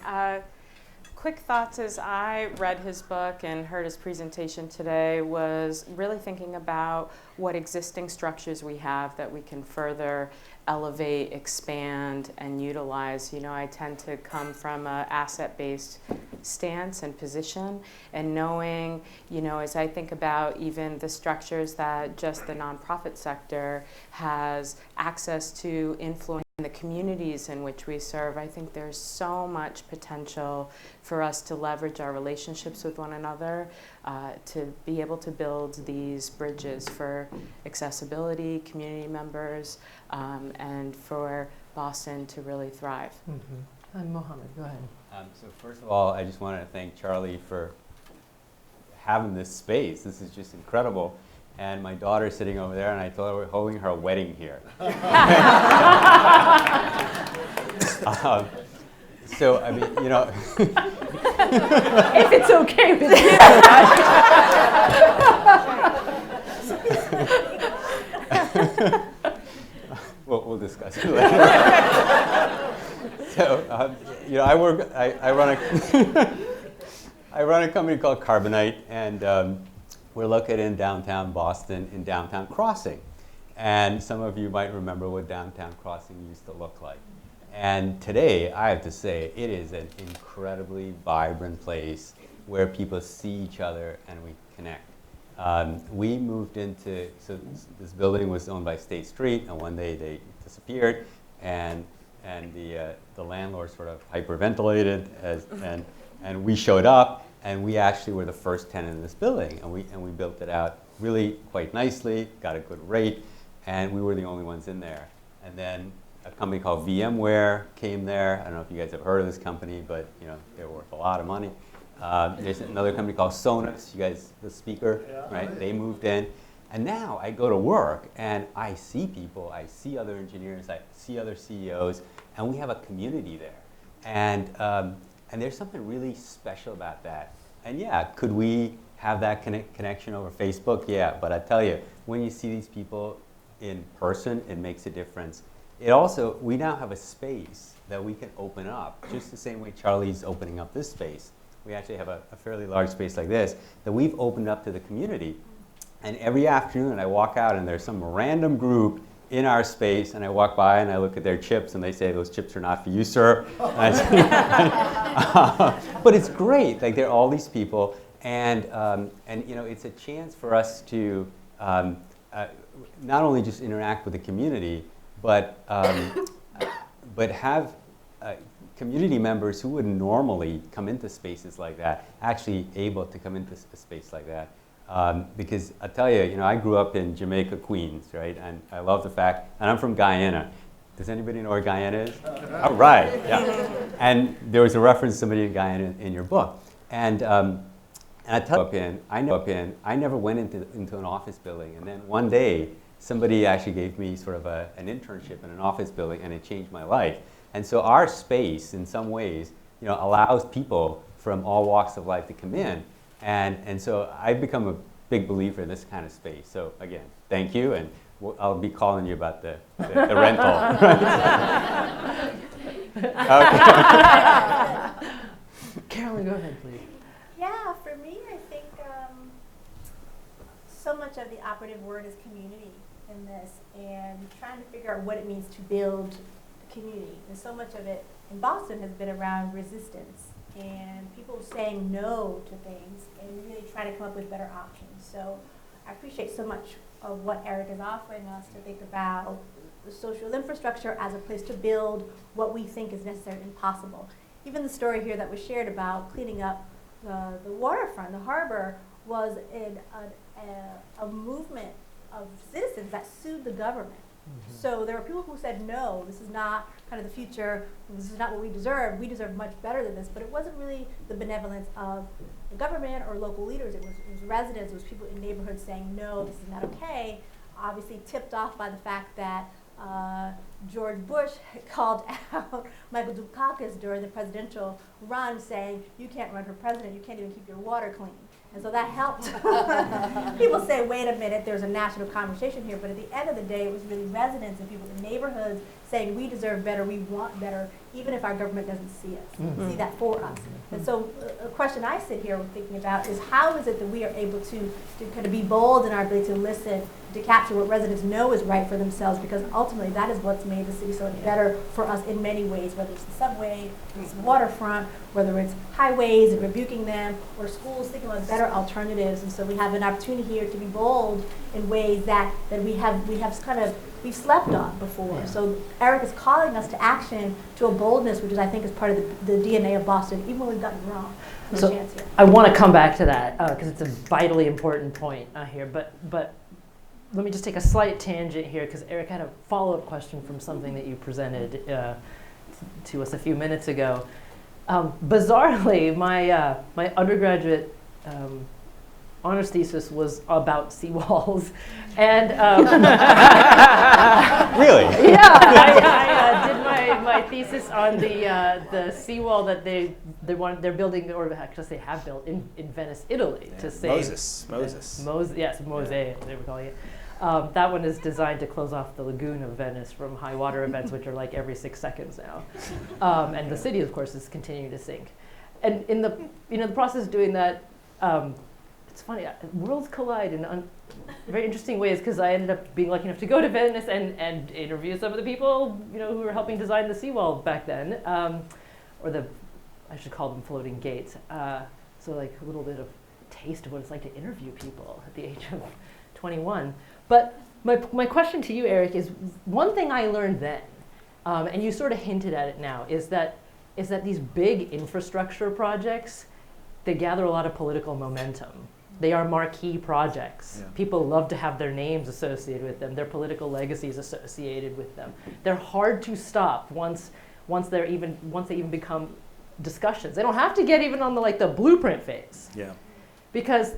Quick thoughts as I read his book and heard his presentation today was really thinking about what existing structures we have that we can further elevate, expand, and utilize. You know, I tend to come from an asset-based stance and position, and knowing, you know, as I think about even the structures that just the nonprofit sector has access to influence in the communities in which we serve, I think there's so much potential for us to leverage our relationships with one another to be able to build these bridges for accessibility, community members, and for Boston to really thrive. Mm-hmm. And Mohammed, go ahead. So first of all, I just wanted to thank Charlie for having this space. This is just incredible. And my daughter's sitting over there, and I told her we're holding her wedding here. So, I mean, you know. If it's okay with you. We'll discuss it later. So, you know, I run a company called Carbonite, and we're located in downtown Boston, in downtown Crossing. And some of you might remember what downtown Crossing used to look like. And today, I have to say, it is an incredibly vibrant place where people see each other and we connect. We moved into, so this building was owned by State Street, and one day they disappeared, and the landlord sort of hyperventilated, and we showed up. And we actually were the first tenant in this building, and we built it out really quite nicely, got a good rate, and we were the only ones in there. And then a company called VMware came there. I don't know if you guys have heard of this company, but you know they're worth a lot of money. There's another company called Sonos. You guys, the speaker, right? They moved in, and now I go to work and I see people, I see other engineers, I see other CEOs, and we have a community there. And there's something really special about that. And yeah, could we have that connection over Facebook? Yeah, but I tell you, when you see these people in person, it makes a difference. It also, we now have a space that we can open up, just the same way Charlie's opening up this space. We actually have a fairly large space like this that we've opened up to the community. And every afternoon I walk out and there's some random group in our space, and I walk by and I look at their chips and they say, "Those chips are not for you, sir." But it's great, like there are all these people, and you know, it's a chance for us to not only just interact with the community, but have community members who wouldn't normally come into spaces like that actually able to come into a space like that. Because I tell you, you know, I grew up in Jamaica, Queens, right? And I love the fact, and I'm from Guyana. Does anybody know where Guyana is? All right, yeah. And there was a reference to somebody in Guyana in your book. And I tell you, I never went into an office building. And then one day, somebody actually gave me sort of an internship in an office building, and it changed my life. And so our space, in some ways, you know, allows people from all walks of life to come in. And so I've become a big believer in this kind of space. So again, thank you, and I'll be calling you about the rental. Carolyn, go ahead, please. Yeah, for me, I think so much of the operative word is community in this, and trying to figure out what it means to build a community. And so much of it in Boston has been around resistance and people saying no to things and really trying to come up with better options. So I appreciate so much of what Eric is offering us to think about the social infrastructure as a place to build what we think is necessary and possible. Even the story here that was shared about cleaning up the waterfront, the harbor, was a movement of citizens that sued the government So there were people who said, no, this is not kind of the future, this is not what we deserve much better than this, but it wasn't really the benevolence of the government or local leaders, it was residents, it was people in neighborhoods saying, no, this is not okay, obviously tipped off by the fact that George Bush called out Michael Dukakis during the presidential run saying, you can't run for president, you can't even keep your water clean. And so that helped. People say, wait a minute, there's a national conversation here, but at the end of the day, it was really residents and people in neighborhoods saying, we deserve better, we want better, even if our government doesn't see us, see that for us. And so a question I sit here thinking about is how is it that we are able to kind of be bold in our ability to listen, to capture what residents know is right for themselves, because ultimately that is what's made the city so much better for us in many ways, whether it's the subway, it's the waterfront, whether it's highways and rebuking them, or schools thinking about better alternatives. And so we have an opportunity here to be bold in ways that we've slept on before. Yeah. So Eric is calling us to action, to a boldness, which is, I think, is part of the DNA of Boston, even when we've gotten it wrong. So I want to come back to that because it's a vitally important point here. But let me just take a slight tangent here because Eric had a follow-up question from something that you presented to us a few minutes ago. Bizarrely, my undergraduate honors thesis was about seawalls, and really, yeah, I did my thesis on the seawall that they're building, or actually they have built in Venice, Italy, to save Moses. Yes, Mose, they were calling it. That one is designed to close off the lagoon of Venice from high water events, which are like every 6 seconds now. And the city, of course, is continuing to sink. And in the process of doing that, it's funny, worlds collide in very interesting ways, because I ended up being lucky enough to go to Venice and interview some of the people who were helping design the seawall back then, or I should call them floating gates. So like a little bit of taste of what it's like to interview people at the age of 21. But my question to you, Eric, is one thing I learned then, and you sort of hinted at it now, is that these big infrastructure projects, they gather a lot of political momentum. They are marquee projects. Yeah. People love to have their names associated with them, their political legacies associated with them. They're hard to stop once they even become discussions. They don't have to get even on the blueprint phase. Yeah. Because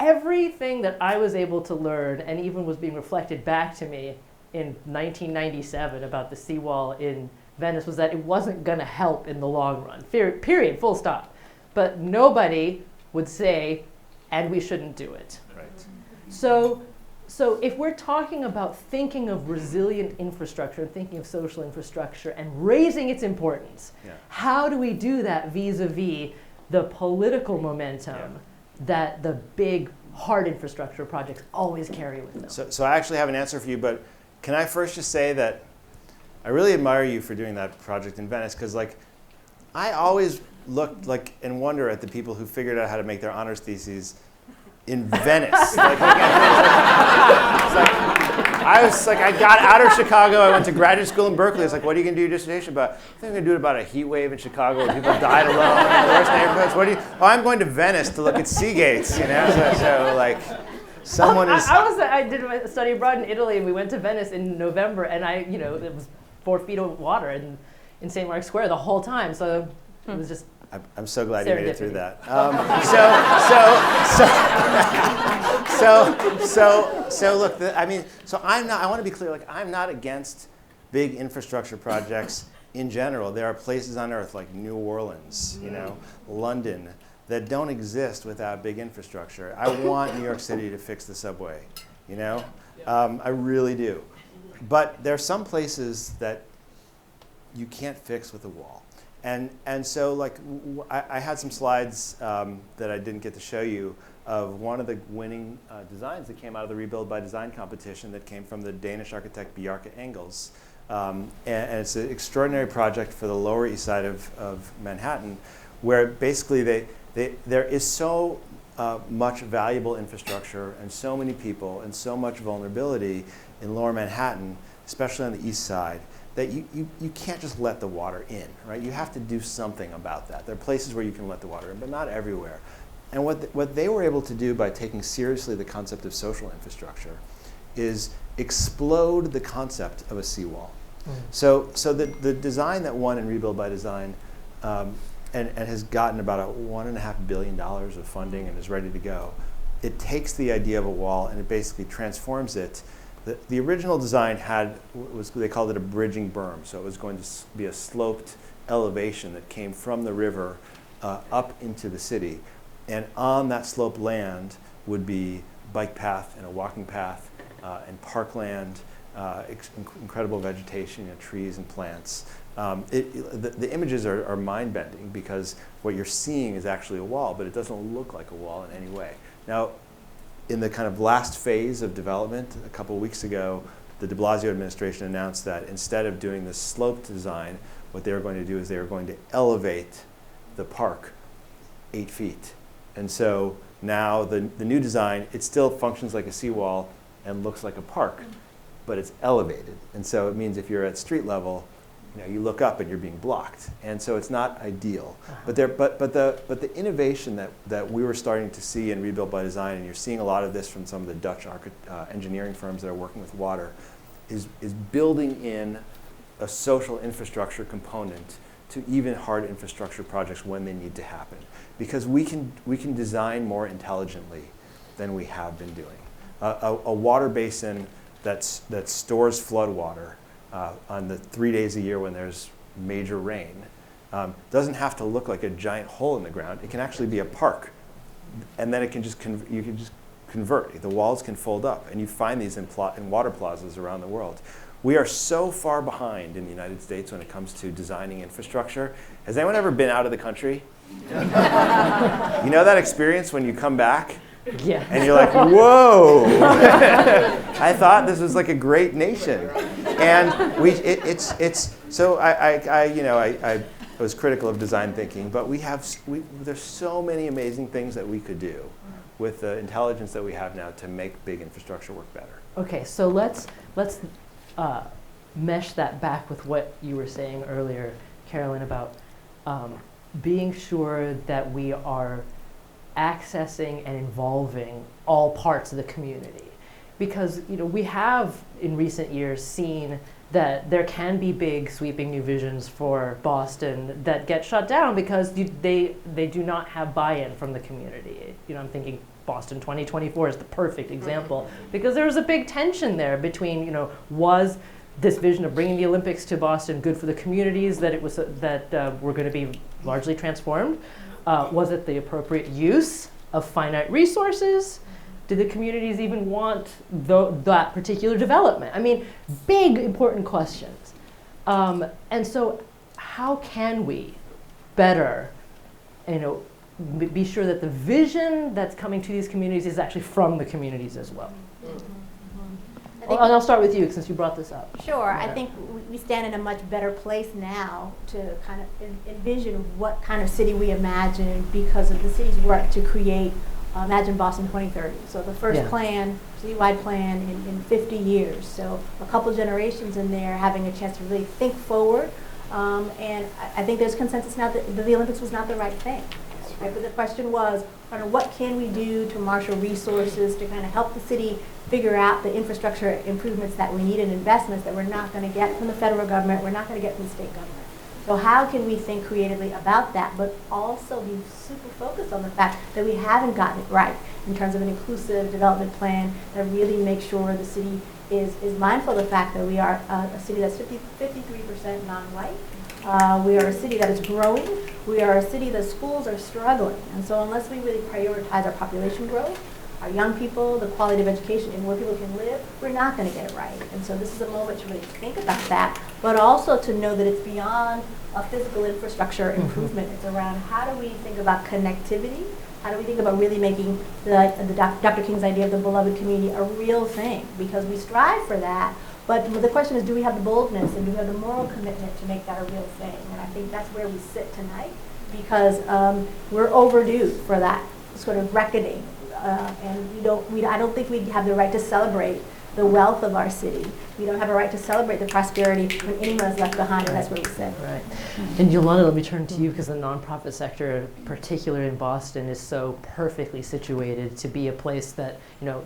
everything that I was able to learn, and even was being reflected back to me in 1997 about the seawall in Venice, was that it wasn't going to help in the long run. Period. Full stop. But nobody would say, and we shouldn't do it. Right. So if we're talking about thinking of resilient infrastructure, thinking of social infrastructure, and raising its importance, how do we do that vis-a-vis the political momentum that the big, hard infrastructure projects always carry with them? So I actually have an answer for you, but can I first just say that I really admire you for doing that project in Venice, because I always looked and wonder at the people who figured out how to make their honors theses in Venice. I got out of Chicago, I went to graduate school in Berkeley. It's like, what are you going to do your dissertation about? I think I'm going to do it about a heat wave in Chicago where people died alone in the worst neighborhoods. I'm going to Venice to look at sea gates, someone is... I did my study abroad in Italy, and we went to Venice in November, and it was 4 feet of water in St. Mark's Square the whole time, so it was just... I'm so glad you made it through that. So look, I want to be clear. I'm not against big infrastructure projects in general. There are places on Earth like New Orleans, London, that don't exist without big infrastructure. I want New York City to fix the subway, I really do. But there are some places that you can't fix with a wall. And so I had some slides that I didn't get to show you of one of the winning designs that came out of the Rebuild by Design competition that came from the Danish architect Bjarke Engels. And it's an extraordinary project for the Lower East Side of Manhattan, where basically there is so much valuable infrastructure and so many people and so much vulnerability in Lower Manhattan, especially on the East Side, that you can't just let the water in, right? You have to do something about that. There are places where you can let the water in, but not everywhere. And what they were able to do by taking seriously the concept of social infrastructure is explode the concept of a seawall. So the design that won in Rebuild by Design and has gotten about $1.5 billion of funding and is ready to go, it takes the idea of a wall and it basically transforms it. The original design they called it a bridging berm, so it was going to be a sloped elevation that came from the river up into the city. And on that sloped land would be bike path and a walking path and parkland, incredible vegetation, trees and plants. The images are mind-bending because what you're seeing is actually a wall, but it doesn't look like a wall in any way. Now, in the kind of last phase of development, a couple of weeks ago, the de Blasio administration announced that instead of doing this sloped design, what they were going to do is they were going to elevate the park 8 feet. And so now the new design, it still functions like a seawall and looks like a park, but it's elevated. And so it means if you're at street level, you look up and you're being blocked. And so it's not ideal. But the innovation that we were starting to see in Rebuild by Design, and you're seeing a lot of this from some of the Dutch engineering firms that are working with water, is building in a social infrastructure component to even hard infrastructure projects when they need to happen. Because we can design more intelligently than we have been doing. A water basin that stores flood water on the 3 days a year when there's major rain doesn't have to look like a giant hole in the ground. It can actually be a park, and then you can just convert. The walls can fold up, and you find these in water plazas around the world. We are so far behind in the United States when it comes to designing infrastructure. Has anyone ever been out of the country? You know that experience when you come back? Yeah. And you're like, whoa! I thought this was like a great nation, and so I was critical of design thinking, but there's so many amazing things that we could do with the intelligence that we have now to make big infrastructure work better. Okay, so let's mesh that back with what you were saying earlier, Carolyn, about being sure that we are accessing and involving all parts of the community. Because we have in recent years seen that there can be big sweeping new visions for Boston that get shut down because they do not have buy-in from the community. I'm thinking Boston 2024 is the perfect example because there was a big tension there between, was this vision of bringing the Olympics to Boston good for the communities that were going to be largely transformed? Was it the appropriate use of finite resources? Did the communities even want that particular development? I mean, big, important questions. And so how can we better, be sure that the vision that's coming to these communities is actually from the communities as well? And I'll start with you since you brought this up. Sure. I think we stand in a much better place now to kind of envision what kind of city we imagine because of the city's work to create Imagine Boston 2030. So the first plan, citywide plan in 50 years. So a couple generations in there having a chance to really think forward. And I think there's consensus now that the Olympics was not the right thing. Right? But the question was, what can we do to marshal resources to kind of help the city figure out the infrastructure improvements that we need and investments that we're not going to get from the federal government, we're not going to get from the state government. So how can we think creatively about that, but also be super focused on the fact that we haven't gotten it right in terms of an inclusive development plan that really makes sure the city is mindful of the fact that we are a city that's 53% non-white. We are a city that is growing. We are a city that schools are struggling. And so unless we really prioritize our population growth, our young people, the quality of education, and where people can live, we're not going to get it right. And so this is a moment to really think about that, but also to know that it's beyond a physical infrastructure improvement. It's around how do we think about connectivity? How do we think about really making Dr. King's idea of the beloved community a real thing? Because we strive for that, but the question is, do we have the boldness and do we have the moral commitment to make that a real thing? And I think that's where we sit tonight, because we're overdue for that sort of reckoning. And I don't think we have the right to celebrate the wealth of our city. We don't have a right to celebrate the prosperity when anyone is left behind, and that's where we sit. Right. And Yolanda, let me turn to you, because the nonprofit sector, particularly in Boston, is so perfectly situated to be a place that,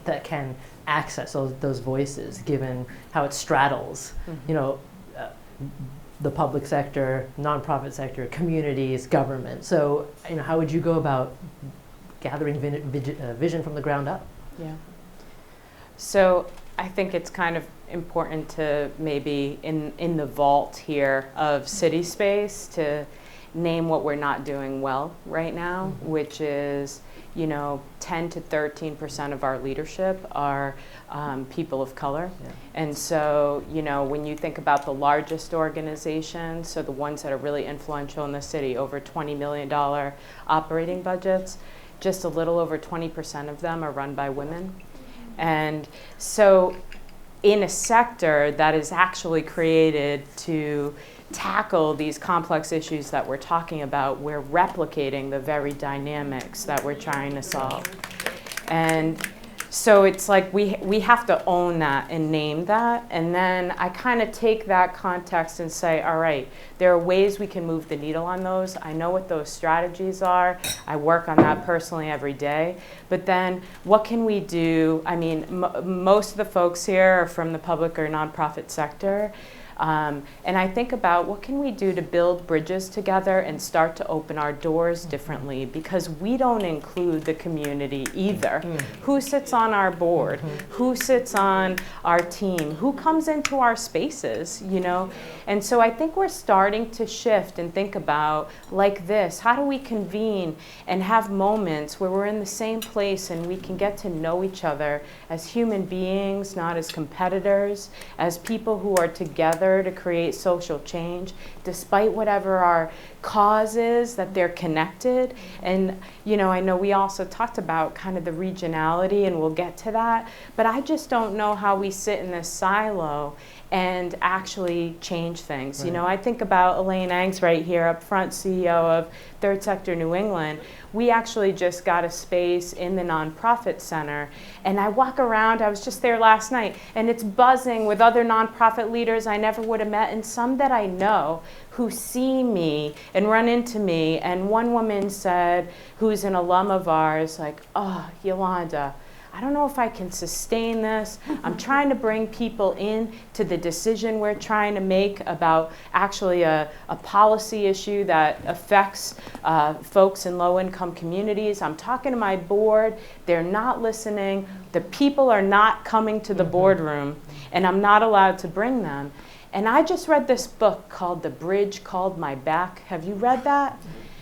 that can access those voices, given how it straddles, the public sector, nonprofit sector, communities, government. So, how would you go about gathering vision from the ground up? Yeah. So I think it's kind of important to maybe in the vault here of CitySpace to name what we're not doing well right now, which is 10 to 13% of our leadership are people of color. Yeah. And so, when you think about the largest organizations, so the ones that are really influential in the city, over $20 million operating budgets, just a little over 20% of them are run by women. And so in a sector that is actually created to tackle these complex issues that we're talking about, we're replicating the very dynamics that we're trying to solve. And so it's like we have to own that and name that. And then I kind of take that context and say, all right, there are ways we can move the needle on those. I know what those strategies are. I work on that personally every day. But then what can we do? I mean, most of the folks here are from the public or nonprofit sector. And I think about what can we do to build bridges together and start to open our doors differently, because we don't include the community either. Who sits on our board? Who sits on our team? Who comes into our spaces, And so I think we're starting to shift and think about, like this, how do we convene and have moments where we're in the same place and we can get to know each other as human beings, not as competitors, as people who are together to create social change, despite whatever our cause is, that they're connected. And, I know we also talked about kind of the regionality, and we'll get to that, but I just don't know how we sit in this silo and actually change things. Right. I think about Elaine Ang's right here up front, CEO of Third Sector New England. We actually just got a space in the nonprofit center, and I walk around, I was just there last night, and it's buzzing with other nonprofit leaders I never would have met, and some that I know who see me and run into me. And one woman said, who's an alum of ours, like, oh, Yolanda, I don't know if I can sustain this. I'm trying to bring people in to the decision we're trying to make about actually a policy issue that affects folks in low-income communities. I'm talking to my board. They're not listening. The people are not coming to the boardroom, and I'm not allowed to bring them. And I just read this book called The Bridge Called My Back. Have you read that?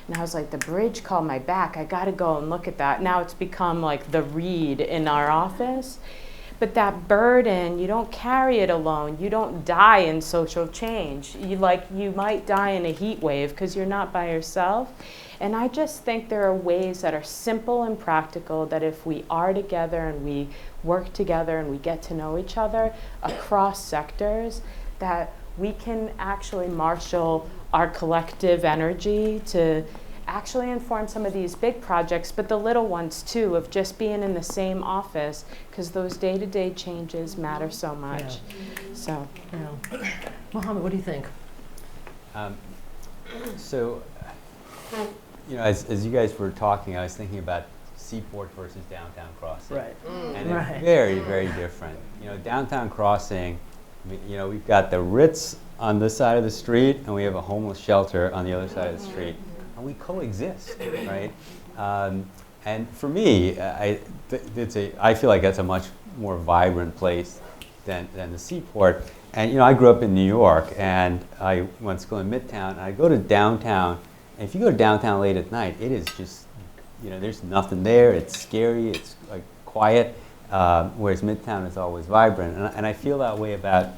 And I was like, The Bridge Called My Back. I got to go and look at that. Now it's become like the read in our office. But that burden, you don't carry it alone. You don't die in social change. You might die in a heat wave because you're not by yourself. And I just think there are ways that are simple and practical that if we are together and we work together and we get to know each other across sectors, that we can actually marshal our collective energy to actually inform some of these big projects, but the little ones too, of just being in the same office, because those day-to-day changes matter so much. Yeah. So, Mohammed, what do you think? As you guys were talking, I was thinking about Seaport versus Downtown Crossing. Right. And it's very, very different. Downtown Crossing, we've got the Ritz on this side of the street, and we have a homeless shelter on the other side of the street, and we coexist, right? And for me, I feel like that's a much more vibrant place than the Seaport. And I grew up in New York, and I went to school in Midtown, and I go to downtown, and if you go to downtown late at night, it is just, there's nothing there. It's scary. It's like quiet. Whereas Midtown is always vibrant, and I feel that way about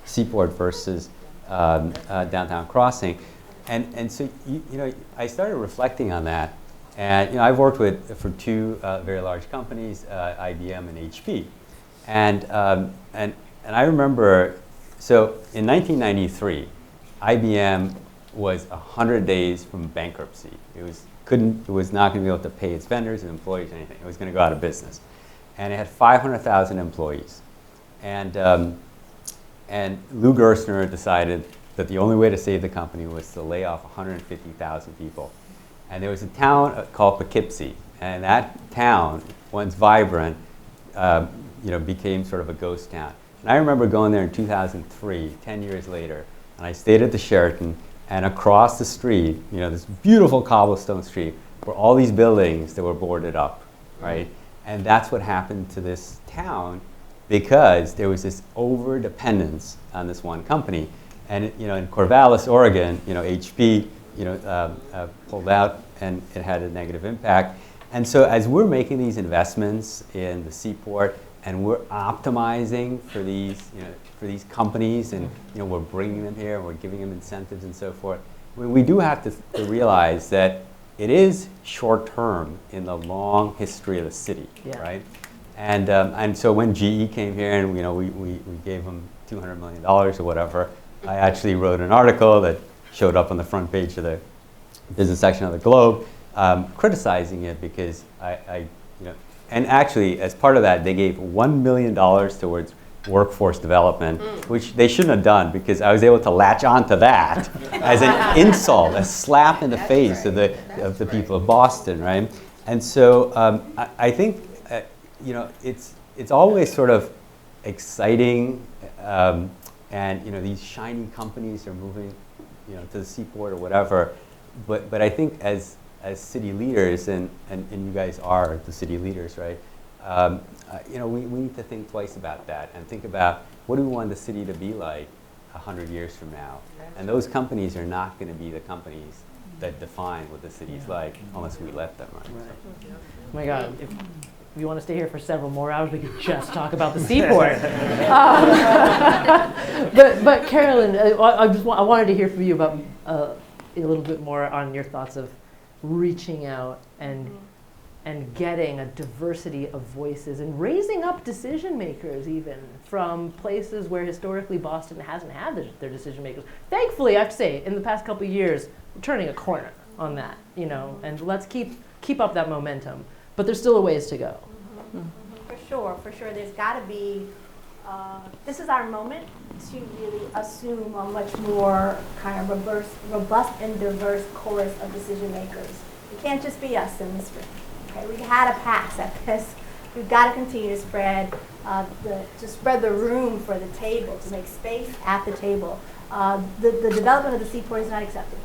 Seaport versus Downtown Crossing, and so I started reflecting on that, and I've worked for two very large companies, IBM and HP, and I remember, so in 1993, IBM was 100 days from bankruptcy. It was not going to be able to pay its vendors and employees or anything. It was going to go out of business. and it had 500,000 employees. And Lou Gerstner decided that the only way to save the company was to lay off 150,000 people. And there was a town called Poughkeepsie, and that town, once vibrant, became sort of a ghost town. And I remember going there in 2003, 10 years later, and I stayed at the Sheraton, and across the street, this beautiful cobblestone street, were all these buildings that were boarded up, right? And that's what happened to this town because there was this over-dependence on this one company. And in Corvallis, Oregon, HP, pulled out, and it had a negative impact. And so as we're making these investments in the seaport, and we're optimizing for these companies, and we're bringing them here, and we're giving them incentives and so forth, we do have to realize that it is short-term in the long history of the city, right? And so when GE came here and we gave them $200 million or whatever, I actually wrote an article that showed up on the front page of the business section of the Globe, criticizing it because and actually as part of that they gave $1 million towards workforce development, which they shouldn't have done because I was able to latch onto that as an insult, a slap in the face of the people of Boston, right? And so I think it's always sort of exciting, and these shiny companies are moving to the seaport or whatever, but I think as city leaders, and you guys are the city leaders, right? We need to think twice about that and think about what do we want the city to be like 100 years from now. And those companies are not going to be the companies that define what the city's like unless we let them, right? Oh my God, if you want to stay here for several more hours, we could just talk about the seaport. But Carolyn, I wanted to hear from you about a little bit more on your thoughts of reaching out and getting a diversity of voices and raising up decision makers even from places where historically Boston hasn't had their decision makers. Thankfully, I have to say, in the past couple of years, we're turning a corner on that, and let's keep up that momentum. But there's still a ways to go. For sure. There's got to be, this is our moment to really assume a much more kind of robust and diverse chorus of decision makers. It can't just be us in this room. Okay? We've had a pass at this. We've got to continue to spread the room for the table, to make space at the table. The development of the seaport is not acceptable.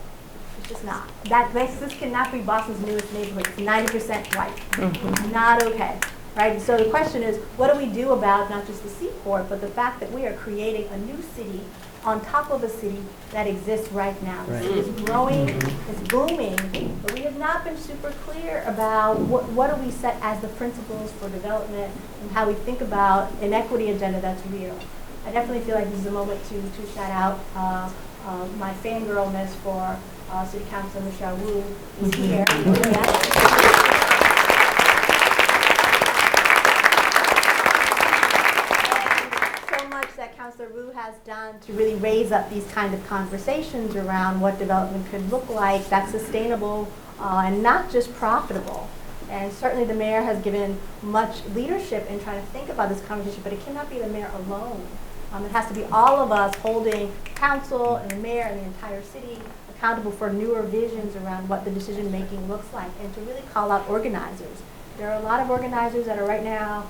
It's just not. This cannot be Boston's newest neighborhood. It's 90% white. Not okay. Right? So the question is, what do we do about not just the seaport, but the fact that we are creating a new city on top of a city that exists right now. The city is growing, it's booming, but we have not been super clear about what do we set as the principles for development and how we think about an equity agenda that's real. I definitely feel like this is a moment to shout out my fangirlness for City Councilor Michelle Wu is here. Councilor Wu has done to really raise up these kind of conversations around what development could look like that's sustainable and not just profitable. And certainly the mayor has given much leadership in trying to think about this conversation, but it cannot be the mayor alone. It has to be all of us holding council and the mayor and the entire city accountable for newer visions around what the decision making looks like, and to really call out organizers. There are a lot of organizers that are right now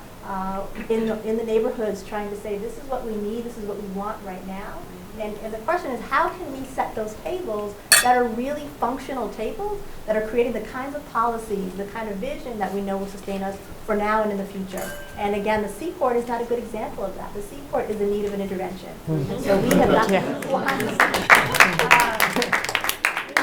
in the neighborhoods trying to say, this is what we need, this is what we want right now. And the question is, how can we set those tables that are really functional tables that are creating the kinds of policies, the kind of vision that we know will sustain us for now and in the future. And again, the seaport is not a good example of that. The seaport is in need of an intervention. And so we have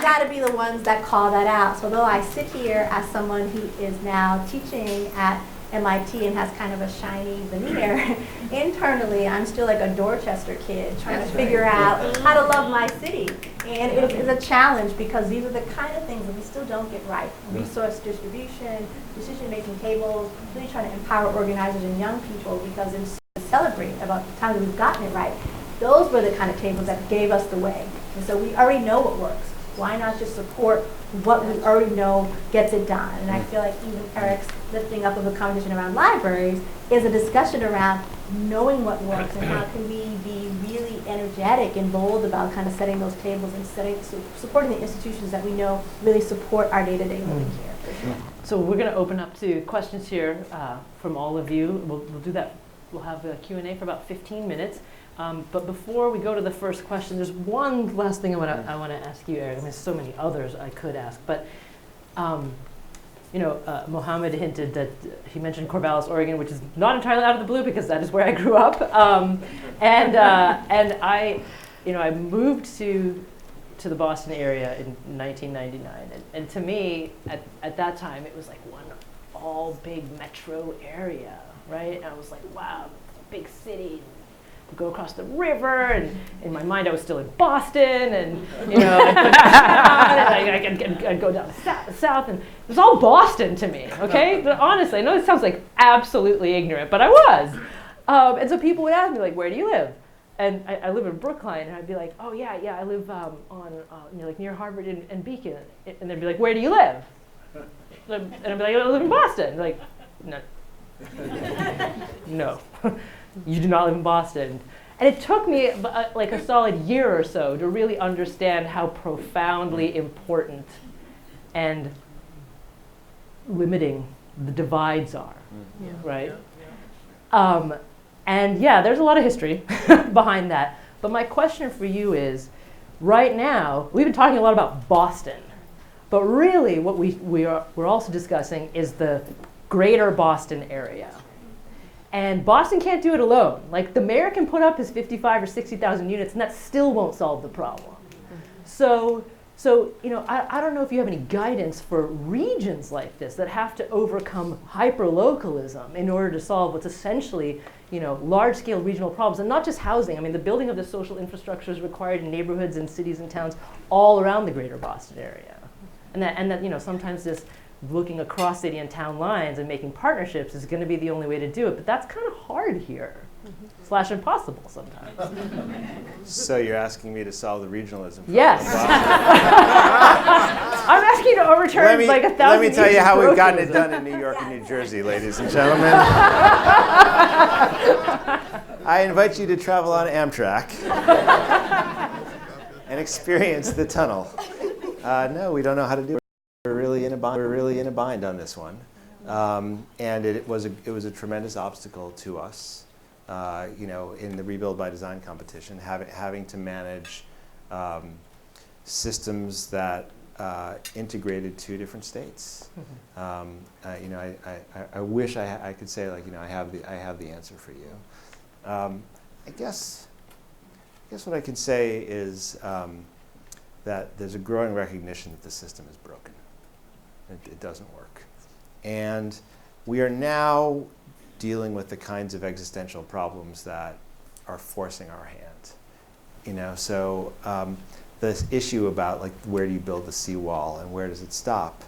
got to be the ones that call that out. So although I sit here as someone who is now teaching at MIT and has kind of a shiny veneer, internally I'm still like a Dorchester kid trying to figure out how to love my city. And it is a challenge because these are the kind of things that we still don't get right. Resource distribution, decision-making tables, really trying to empower organizers and young people, because it's to celebrate about the time that we've gotten it right. Those were the kind of tables that gave us the way. And so we already know what works. Why not just support what we already know gets it done. And I feel like even Eric's lifting up of a conversation around libraries is a discussion around knowing what works and how can we be really energetic and bold about kind of setting those tables and supporting the institutions that we know really support our day-to-day living here. So we're going to open up to questions here from all of you. We'll do that. We'll have a Q&A for about 15 minutes. But before we go to the first question, there's one last thing I want to ask you, Eric. I mean, there's so many others I could ask, but Mohammed hinted that he mentioned Corvallis, Oregon, which is not entirely out of the blue because that is where I grew up, and I moved to the Boston area in 1999, and to me at that time it was like one all big metro area, right? And I was like, wow, big city. Go across the river, and in my mind I was still in Boston, and I'd go down the south, and it was all Boston to me, okay? But honestly, I know this sounds like absolutely ignorant, but I was. And so people would ask me, like, where do you live? And I live in Brookline, and I'd be like, oh yeah, I live on like near Harvard and Beacon. And they'd be like, where do you live? And I'd be like, I live in Boston. Like, no. No. You do not live in Boston. And it took me like a solid year or so to really understand how profoundly important and limiting the divides are, right? And yeah, there's a lot of history behind that. But my question for you is, right now, we've been talking a lot about Boston, but really what we're also discussing is the greater Boston area. And Boston can't do it alone. Like, the mayor can put up his 55 or 60,000 units, and that still won't solve the problem. So I don't know if you have any guidance for regions like this that have to overcome hyperlocalism in order to solve what's essentially, large-scale regional problems, and not just housing. I mean, the building of the social infrastructure is required in neighborhoods and cities and towns all around the greater Boston area, and that sometimes this looking across city and town lines and making partnerships is going to be the only way to do it, but that's kind of hard here, / impossible sometimes. So you're asking me to solve the regionalism problem? Yes. I'm asking you to overturn like 1,000 Let me tell you how we've gotten it parochialism. done in New York and New Jersey, ladies and gentlemen. I invite you to travel on Amtrak and experience the tunnel. No, we don't know how to do it. We're really in a bind on this one, and it was a tremendous obstacle to us, in the Rebuild by Design competition, having to manage systems that integrated 2 different states. I wish I could say, like, I have the answer for you. I guess what I can say is that there's a growing recognition that the system is broken. It doesn't work. And we are now dealing with the kinds of existential problems that are forcing our hand. So this issue about, like, where do you build the seawall and where does it stop,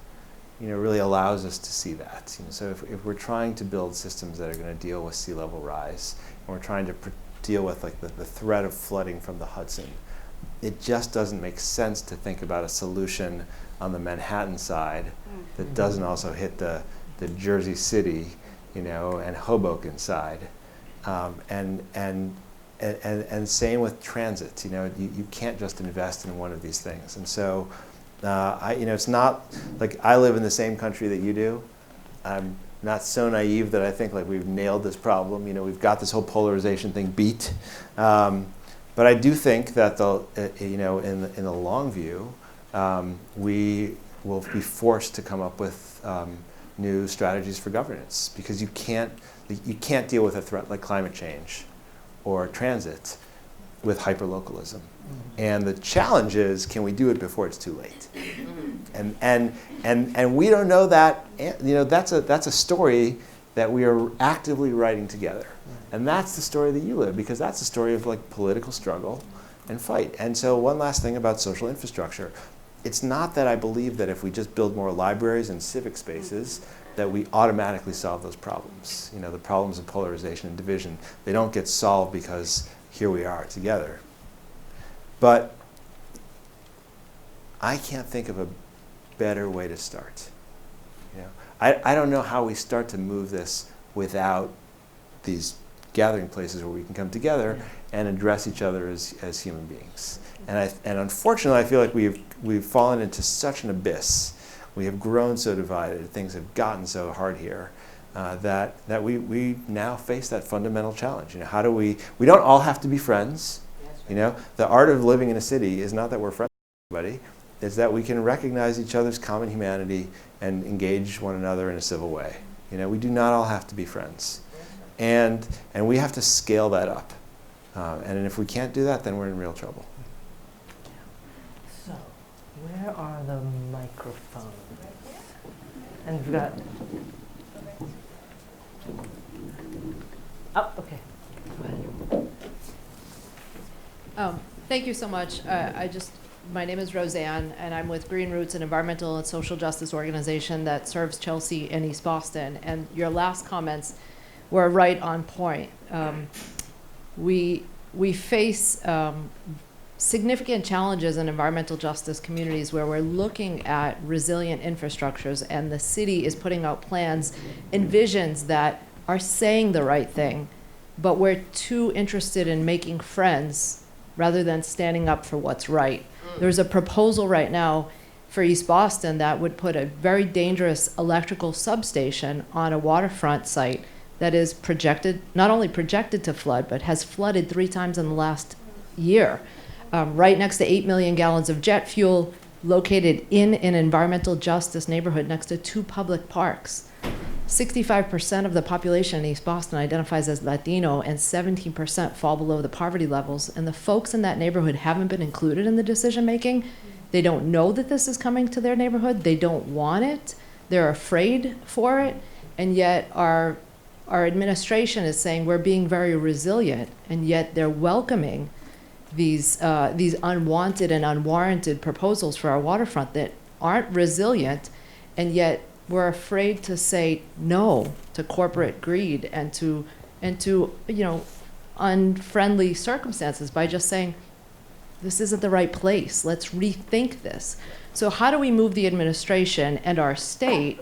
really allows us to see that. So if we're trying to build systems that are going to deal with sea level rise, and we're trying to deal with, like, the threat of flooding from the Hudson, it just doesn't make sense to think about a solution on the Manhattan side that doesn't also hit the Jersey City, and Hoboken side, and same with transit. You can't just invest in one of these things. And so, it's not like I live in the same country that you do. I'm not so naive that I think, like, we've nailed this problem. We've got this whole polarization thing beat. But I do think that in the long view, we will be forced to come up with new strategies for governance, because you can't deal with a threat like climate change or transit with hyperlocalism. And the challenge is, can we do it before it's too late? And we don't know that. That's a story that we are actively writing together. And that's the story that you live, because that's the story of, like, political struggle and fight. And so one last thing about social infrastructure. It's not that I believe that if we just build more libraries and civic spaces that we automatically solve those problems. The problems of polarization and division, they don't get solved because here we are together. But I can't think of a better way to start? You know, I don't know how we start to move this without these gathering places where we can come together and address each other as human beings. And unfortunately, I feel like we've fallen into such an abyss. We have grown so divided. Things have gotten so hard here that we now face that fundamental challenge. You know, how do we don't all have to be friends. You know, the art of living in a city is not that we're friends with everybody. It's that we can recognize each other's common humanity and engage one another in a civil way. You know, we do not all have to be friends. And we have to scale that up. And if we can't do that, then we're in real trouble. So, where are the microphones? And we've got... Oh, okay. Go ahead. Thank you so much. My name is Roseanne, and I'm with Green Roots, an environmental and social justice organization that serves Chelsea and East Boston. And your last comments were right on point. We face significant challenges in environmental justice communities where we're looking at resilient infrastructures, and the city is putting out plans and visions that are saying the right thing, but we're too interested in making friends rather than standing up for what's right. There's a proposal right now for East Boston that would put a very dangerous electrical substation on a waterfront site that is projected, not only projected to flood, but has flooded 3 times in the last year. Right next to 8 million gallons of jet fuel, located in an environmental justice neighborhood next to 2 public parks. 65% of the population in East Boston identifies as Latino, and 17% fall below the poverty levels. And the folks in that neighborhood haven't been included in the decision making. They don't know that this is coming to their neighborhood. They don't want it. They're afraid for it. And yet our administration is saying we're being very resilient, and yet they're welcoming these unwanted and unwarranted proposals for our waterfront that aren't resilient, and yet we're afraid to say no to corporate greed and to unfriendly circumstances by just saying this isn't the right place. Let's rethink this. So how do we move the administration and our state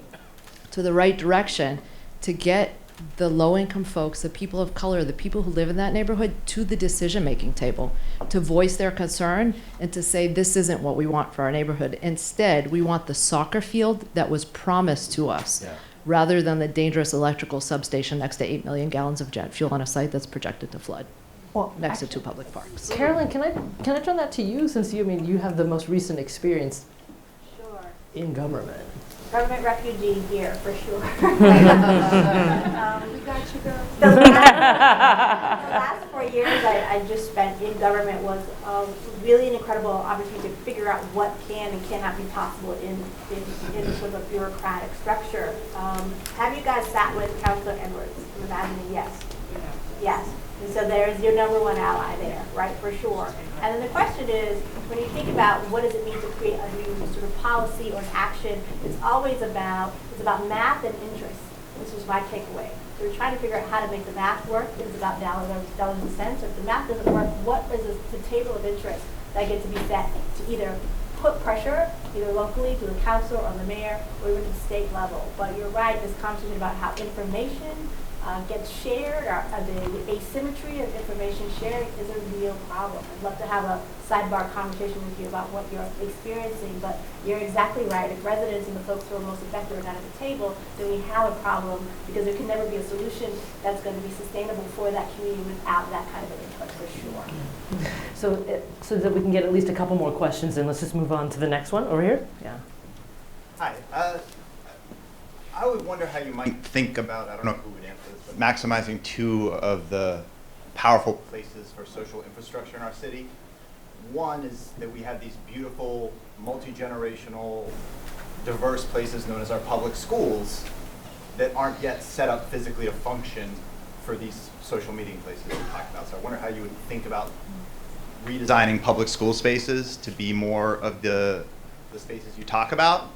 to the right direction to get the low-income folks, the people of color, the people who live in that neighborhood to the decision-making table, to voice their concern and to say this isn't what we want for our neighborhood. Instead, we want the soccer field that was promised to us, rather than the dangerous electrical substation next to 8 million gallons of jet fuel on a site that's projected to flood next to 2 public parks. Carolyn, can I turn that to you, since you have the most recent experience in government? Government refugee here, for sure. We got you, girl. The last 4 years I just spent in government was really an incredible opportunity to figure out what can and cannot be possible in sort of a bureaucratic structure. Have you guys sat with Councilor Edwards? I'm imagining yes. Yes. And so there's your #1 ally there, right, for sure. And then the question is, when you think about what does it mean to create a new sort of policy or an action, it's about math and interest. This was my takeaway. So we're trying to figure out how to make the math work. It's about dollars and cents. If the math doesn't work, what is the table of interest that get to be set to either put pressure, either locally to the council or the mayor, or even to the state level. But you're right, this conversation about how information gets shared, or the asymmetry of information sharing is a real problem. I'd love to have a sidebar conversation with you about what you're experiencing, but you're exactly right. If residents and the folks who are most affected are not at the table, then we have a problem, because there can never be a solution that's going to be sustainable for that community without that kind of an input, for sure. So that we can get at least a couple more questions, and let's just move on to the next one over here. Yeah. Hi. I would wonder how you might think about, I don't know who would answer this, but maximizing 2 of the powerful places for social infrastructure in our city. One is that we have these beautiful, multi-generational, diverse places known as our public schools that aren't yet set up physically to function for these social meeting places we're talking about. So I wonder how you would think about redesigning public school spaces to be more of the spaces you talk about.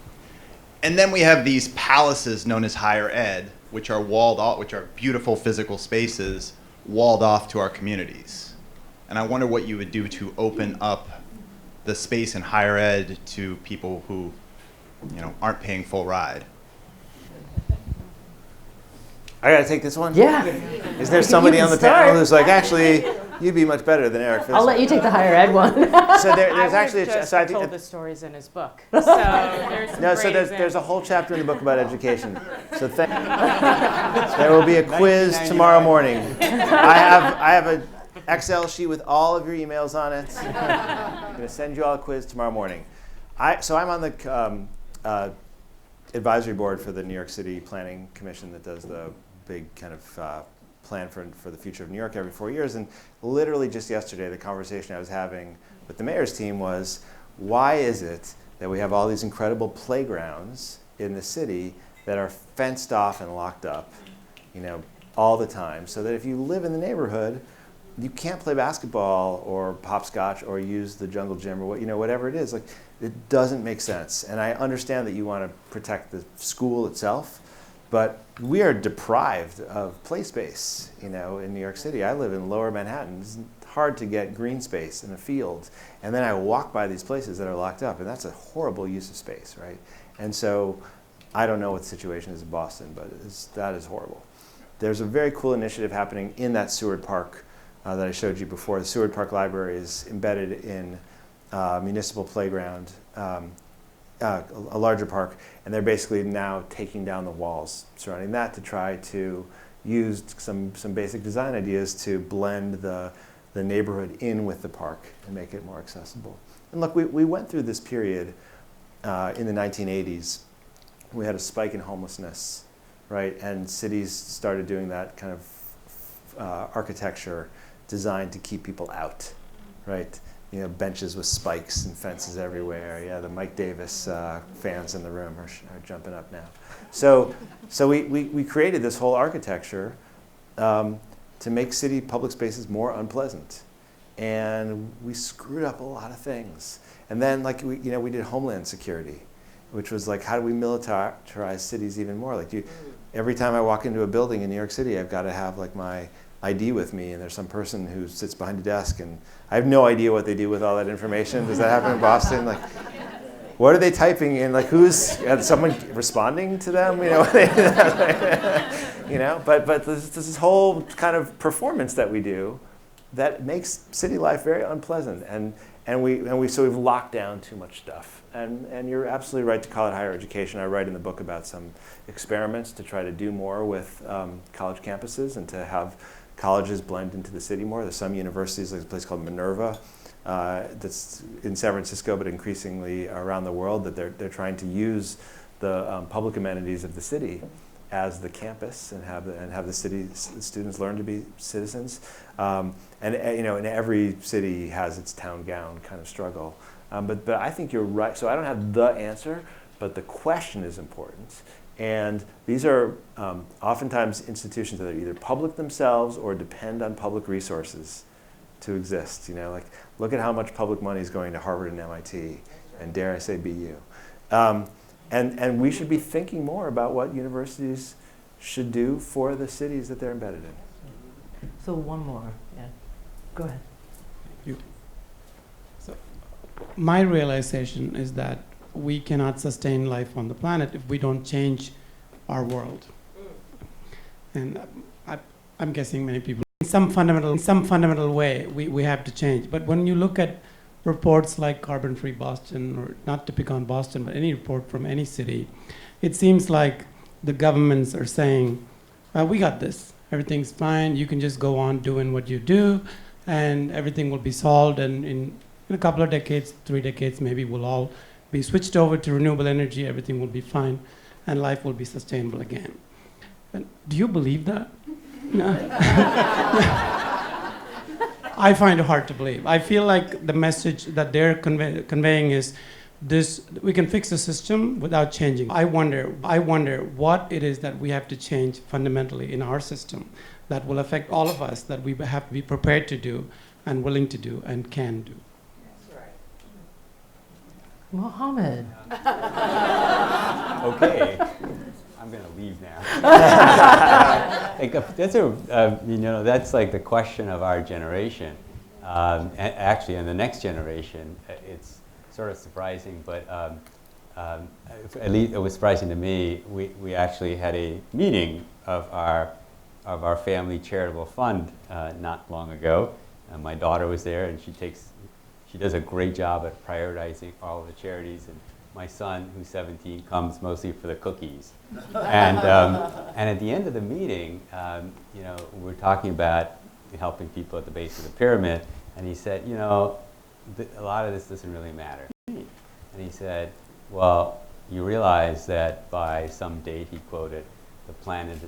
And then we have these palaces known as higher ed, which are walled off, which are beautiful physical spaces walled off to our communities. And I wonder what you would do to open up the space in higher ed to people who aren't paying full ride. I gotta take this one? Yeah. Is there somebody on the panel who's like, actually, you'd be much better than Eric for this I'll let you take the higher ed one. So there's actually just so I think told the stories in his book. So there's some great there's a whole chapter in the book about education. So there will be a quiz tomorrow morning. I have an Excel sheet with all of your emails on it. I'm going to send you all a quiz tomorrow morning. So I'm on the advisory board for the New York City Planning Commission that does the big kind of plan for the future of New York every 4 years. And literally just yesterday, the conversation I was having with the mayor's team was, why is it that we have all these incredible playgrounds in the city that are fenced off and locked up, all the time, so that if you live in the neighborhood, you can't play basketball or hopscotch or use the jungle gym or whatever it is. Like, it doesn't make sense. And I understand that you want to protect the school itself, but we are deprived of play space, in New York City. I live in Lower Manhattan. It's hard to get green space in a field. And then I walk by these places that are locked up, and that's a horrible use of space, right? And so I don't know what the situation is in Boston, but that is horrible. There's a very cool initiative happening in that Seward Park that I showed you before. The Seward Park Library is embedded in municipal playground, a larger park, and they're basically now taking down the walls surrounding that to try to use some basic design ideas to blend the neighborhood in with the park and make it more accessible. And look, we went through this period in the 1980s. We had a spike in homelessness, right? And cities started doing that kind of architecture designed to keep people out, right? Benches with spikes and fences everywhere. Yeah, the Mike Davis fans in the room are jumping up now. So we created this whole architecture to make city public spaces more unpleasant. And we screwed up a lot of things. And then we did Homeland Security, which was like, how do we militarize cities even more? Every time I walk into a building in New York City, I've got to have my ID with me, and there's some person who sits behind a desk, and I have no idea what they do with all that information. Does that happen in Boston? What are they typing in? Who's someone responding to them? But there's this whole kind of performance that we do that makes city life very unpleasant, and we've locked down too much stuff. And you're absolutely right to call it higher education. I write in the book about some experiments to try to do more with college campuses and to have colleges blend into the city more. There's some universities, like a place called Minerva, that's in San Francisco, but increasingly around the world, that they're trying to use the public amenities of the city as the campus and have the city students learn to be citizens. And every city has its town gown kind of struggle. But I think you're right. So I don't have the answer, but the question is important. And these are oftentimes institutions that are either public themselves or depend on public resources to exist. Look at how much public money is going to Harvard and MIT, and dare I say BU. And we should be thinking more about what universities should do for the cities that they're embedded in. So one more, yeah. Go ahead. So my realization is that we cannot sustain life on the planet if we don't change our world. And I'm guessing many people, in some fundamental way, we have to change. But when you look at reports like Carbon Free Boston, or not to pick on Boston, but any report from any city, it seems like the governments are saying, we got this, everything's fine, you can just go on doing what you do, and everything will be solved, and in a couple of decades, 3 decades maybe, we'll all be switched over to renewable energy, everything will be fine, and life will be sustainable again. And do you believe that? No. I find it hard to believe. I feel like the message that they're conveying is this: we can fix the system without changing. I wonder what it is that we have to change fundamentally in our system that will affect all of us, that we have to be prepared to do and willing to do and can do. Mohammed. Okay, I'm going to leave now. That's like the question of our generation. Actually, in the next generation, it's sort of surprising, but at least it was surprising to me, we actually had a meeting of our family charitable fund not long ago. My daughter was there, and she does a great job at prioritizing all of the charities. And my son, who's 17, comes mostly for the cookies. And at the end of the meeting, we're talking about helping people at the base of the pyramid, and he said, a lot of this doesn't really matter. And he said, well, you realize that by some date, he quoted, the planet's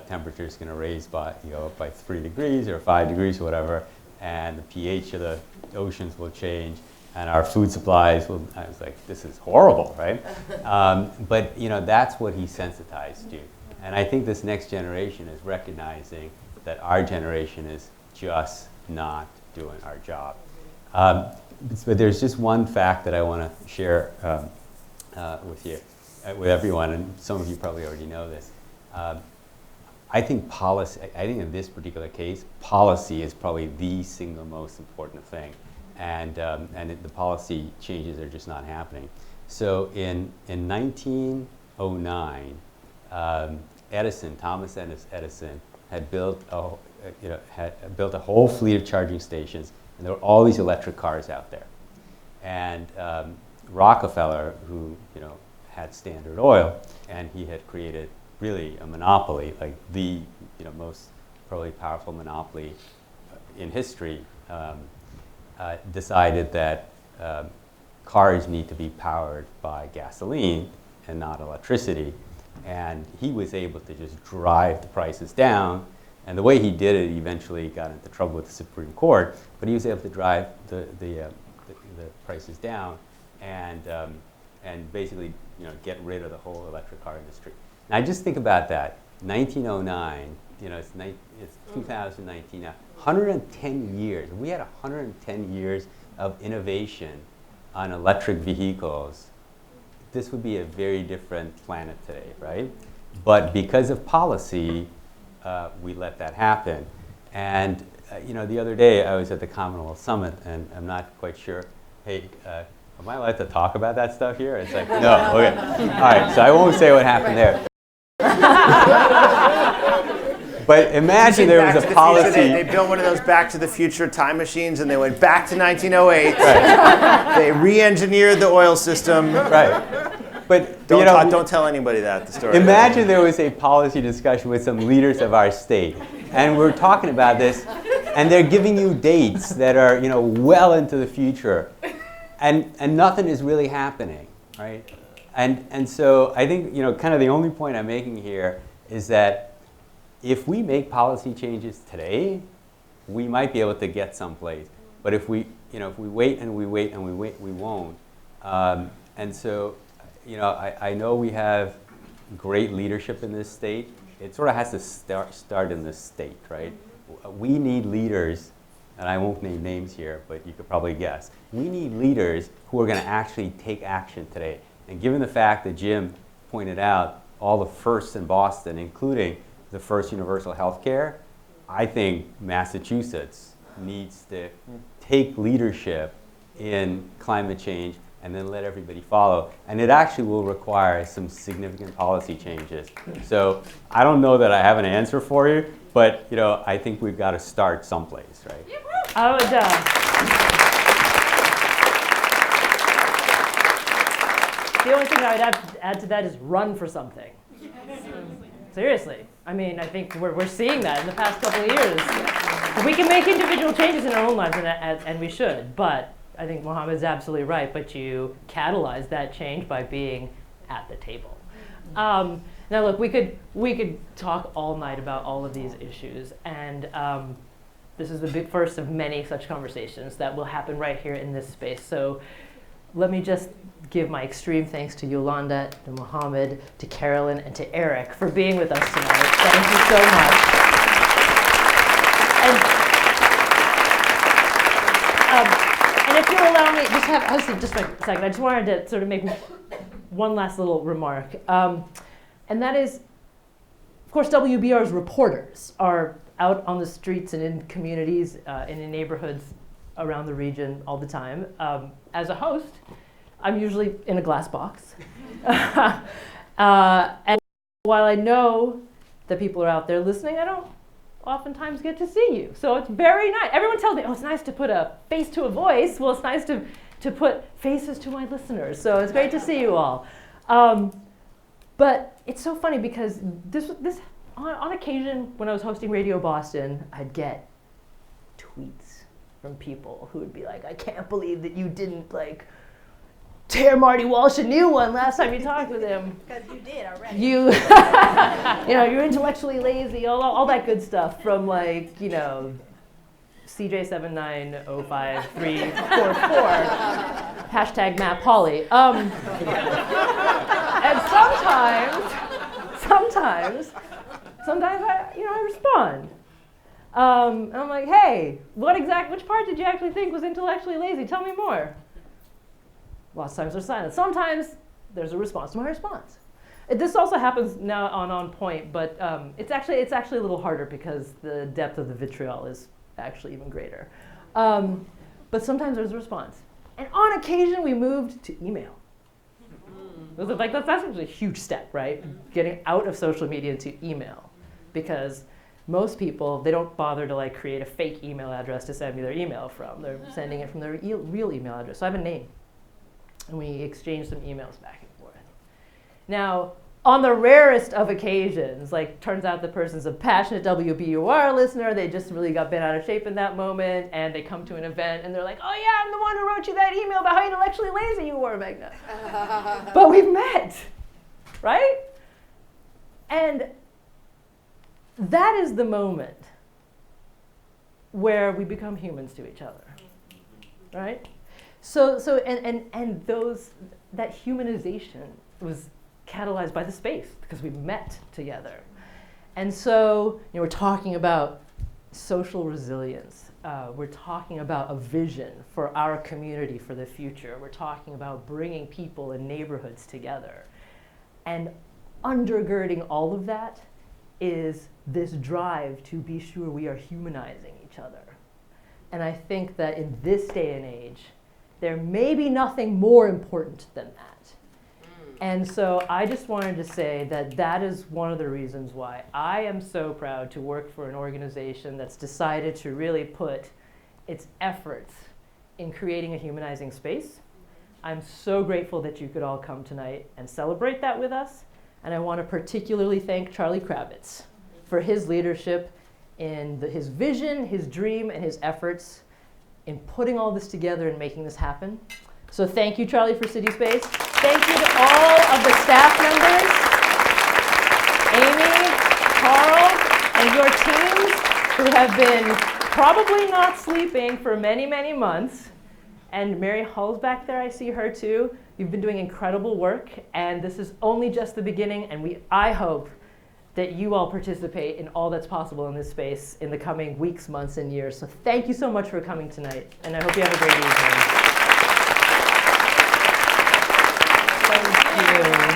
temperature is going to raise by 3 degrees or 5 degrees or whatever, and the pH of the oceans will change, and our food supplies will. I was like, this is horrible, right? But that's what he sensitized to, and I think this next generation is recognizing that our generation is just not doing our job. But there's just one fact that I want to share with you, with everyone, and some of you probably already know this. I think in this particular case, policy is probably the single most important thing, and the policy changes are just not happening. So in 1909, Thomas Edison had built a whole fleet of charging stations, and there were all these electric cars out there. And Rockefeller, who had Standard Oil, and he had created really a monopoly, like the most probably powerful monopoly in history, decided that cars need to be powered by gasoline and not electricity. And he was able to just drive the prices down. And the way he did it, he eventually got into trouble with the Supreme Court, but he was able to drive the prices down and basically get rid of the whole electric car industry. Now just think about that. 1909, it's 2019 now. 110 years. We had 110 years of innovation on electric vehicles. This would be a very different planet today, right? But because of policy, we let that happen. And the other day I was at the Commonwealth Summit, and I'm not quite sure, hey, am I allowed to talk about that stuff here? It's like, no, okay. All right, so I won't say what happened there. But imagine there was a policy. They built one of those Back to the Future time machines, and they went back to 1908. Right. They re-engineered the oil system. Right. But don't tell anybody the story. Imagine there was a policy discussion with some leaders of our state, and we're talking about this, and they're giving you dates that are well into the future, and nothing is really happening, right? And so I think kind of the only point I'm making here is that if we make policy changes today, we might be able to get someplace. But if we wait and we wait and we wait, we won't. And so I know we have great leadership in this state. It sort of has to start in this state, right? We need leaders, and I won't name names here, but you could probably guess. We need leaders who are going to actually take action today. And given the fact that Jim pointed out all the firsts in Boston, including the first universal health care, I think Massachusetts needs to take leadership in climate change and then let everybody follow. And it actually will require some significant policy changes. So I don't know that I have an answer for you, but I think we've got to start someplace, right? Oh, it does. The only thing I would add to that is run for something. Seriously. I mean, I think we're seeing that in the past couple of years. We can make individual changes in our own lives, and we should. But I think Mohammed's absolutely right. But you catalyze that change by being at the table. Now, look, we could talk all night about all of these issues, and this is the big first of many such conversations that will happen right here in this space. So let me just give my extreme thanks to Yolanda, to Mohammed, to Carolyn, and to Eric for being with us tonight. Thank you so much. And if you'll allow me, just a second. I just wanted to sort of make one last little remark. And that is, of course, WBR's reporters are out on the streets and in communities and in neighborhoods around the region all the time. As a host, I'm usually in a glass box. And while I know that people are out there listening, I don't oftentimes get to see you. So it's very nice. Everyone tells me, oh, it's nice to put a face to a voice. Well, it's nice to put faces to my listeners. So it's great to see you all. But it's so funny because this on occasion when I was hosting Radio Boston, I'd get tweets from people who would be like, I can't believe that you didn't like tear Marty Walsh a new one last time you talked with him. Because you did already. You know, you're intellectually lazy, all that good stuff from like, you know, CJ7905344, hashtag Matt Polly. And sometimes I respond. And I'm like, hey, which part did you actually think was intellectually lazy? Tell me more. Lots of times there's silence. Sometimes there's a response to my response. This also happens now on Point, but it's actually a little harder because the depth of the vitriol is actually even greater. But sometimes there's a response. And on occasion, we moved to email. Like that's actually a huge step, right? Getting out of social media to email. Because most people, they don't bother to like create a fake email address to send me their email from. They're sending it from their real email address. So I have a name. And we exchange some emails back and forth. Now, on the rarest of occasions, like turns out the person's a passionate WBUR listener, they just really got bent out of shape in that moment, and they come to an event and they're like, oh yeah, I'm the one who wrote you that email about how intellectually lazy you were, Meghna. But we've met, right? And that is the moment where we become humans to each other, right? So that humanization was catalyzed by the space because we met together. And so, we're talking about social resilience. We're talking about a vision for our community for the future. We're talking about bringing people and neighborhoods together. And undergirding all of that is this drive to be sure we are humanizing each other. And I think that in this day and age, there may be nothing more important than that. And so I just wanted to say that that is one of the reasons why I am so proud to work for an organization that's decided to really put its efforts in creating a humanizing space. I'm so grateful that you could all come tonight and celebrate that with us. And I want to particularly thank Charlie Kravitz for his leadership in his vision, his dream, and his efforts in putting all this together and making this happen. So thank you, Charlie, for CitySpace. Thank you to all of the staff members, Amy, Carl, and your teams who have been probably not sleeping for many, many months. And Mary Hull's back there, I see her too. You've been doing incredible work, and this is only just the beginning, and I hope that you all participate in all that's possible in this space in the coming weeks, months, and years. So thank you so much for coming tonight, and I hope you have a great evening. Thank you.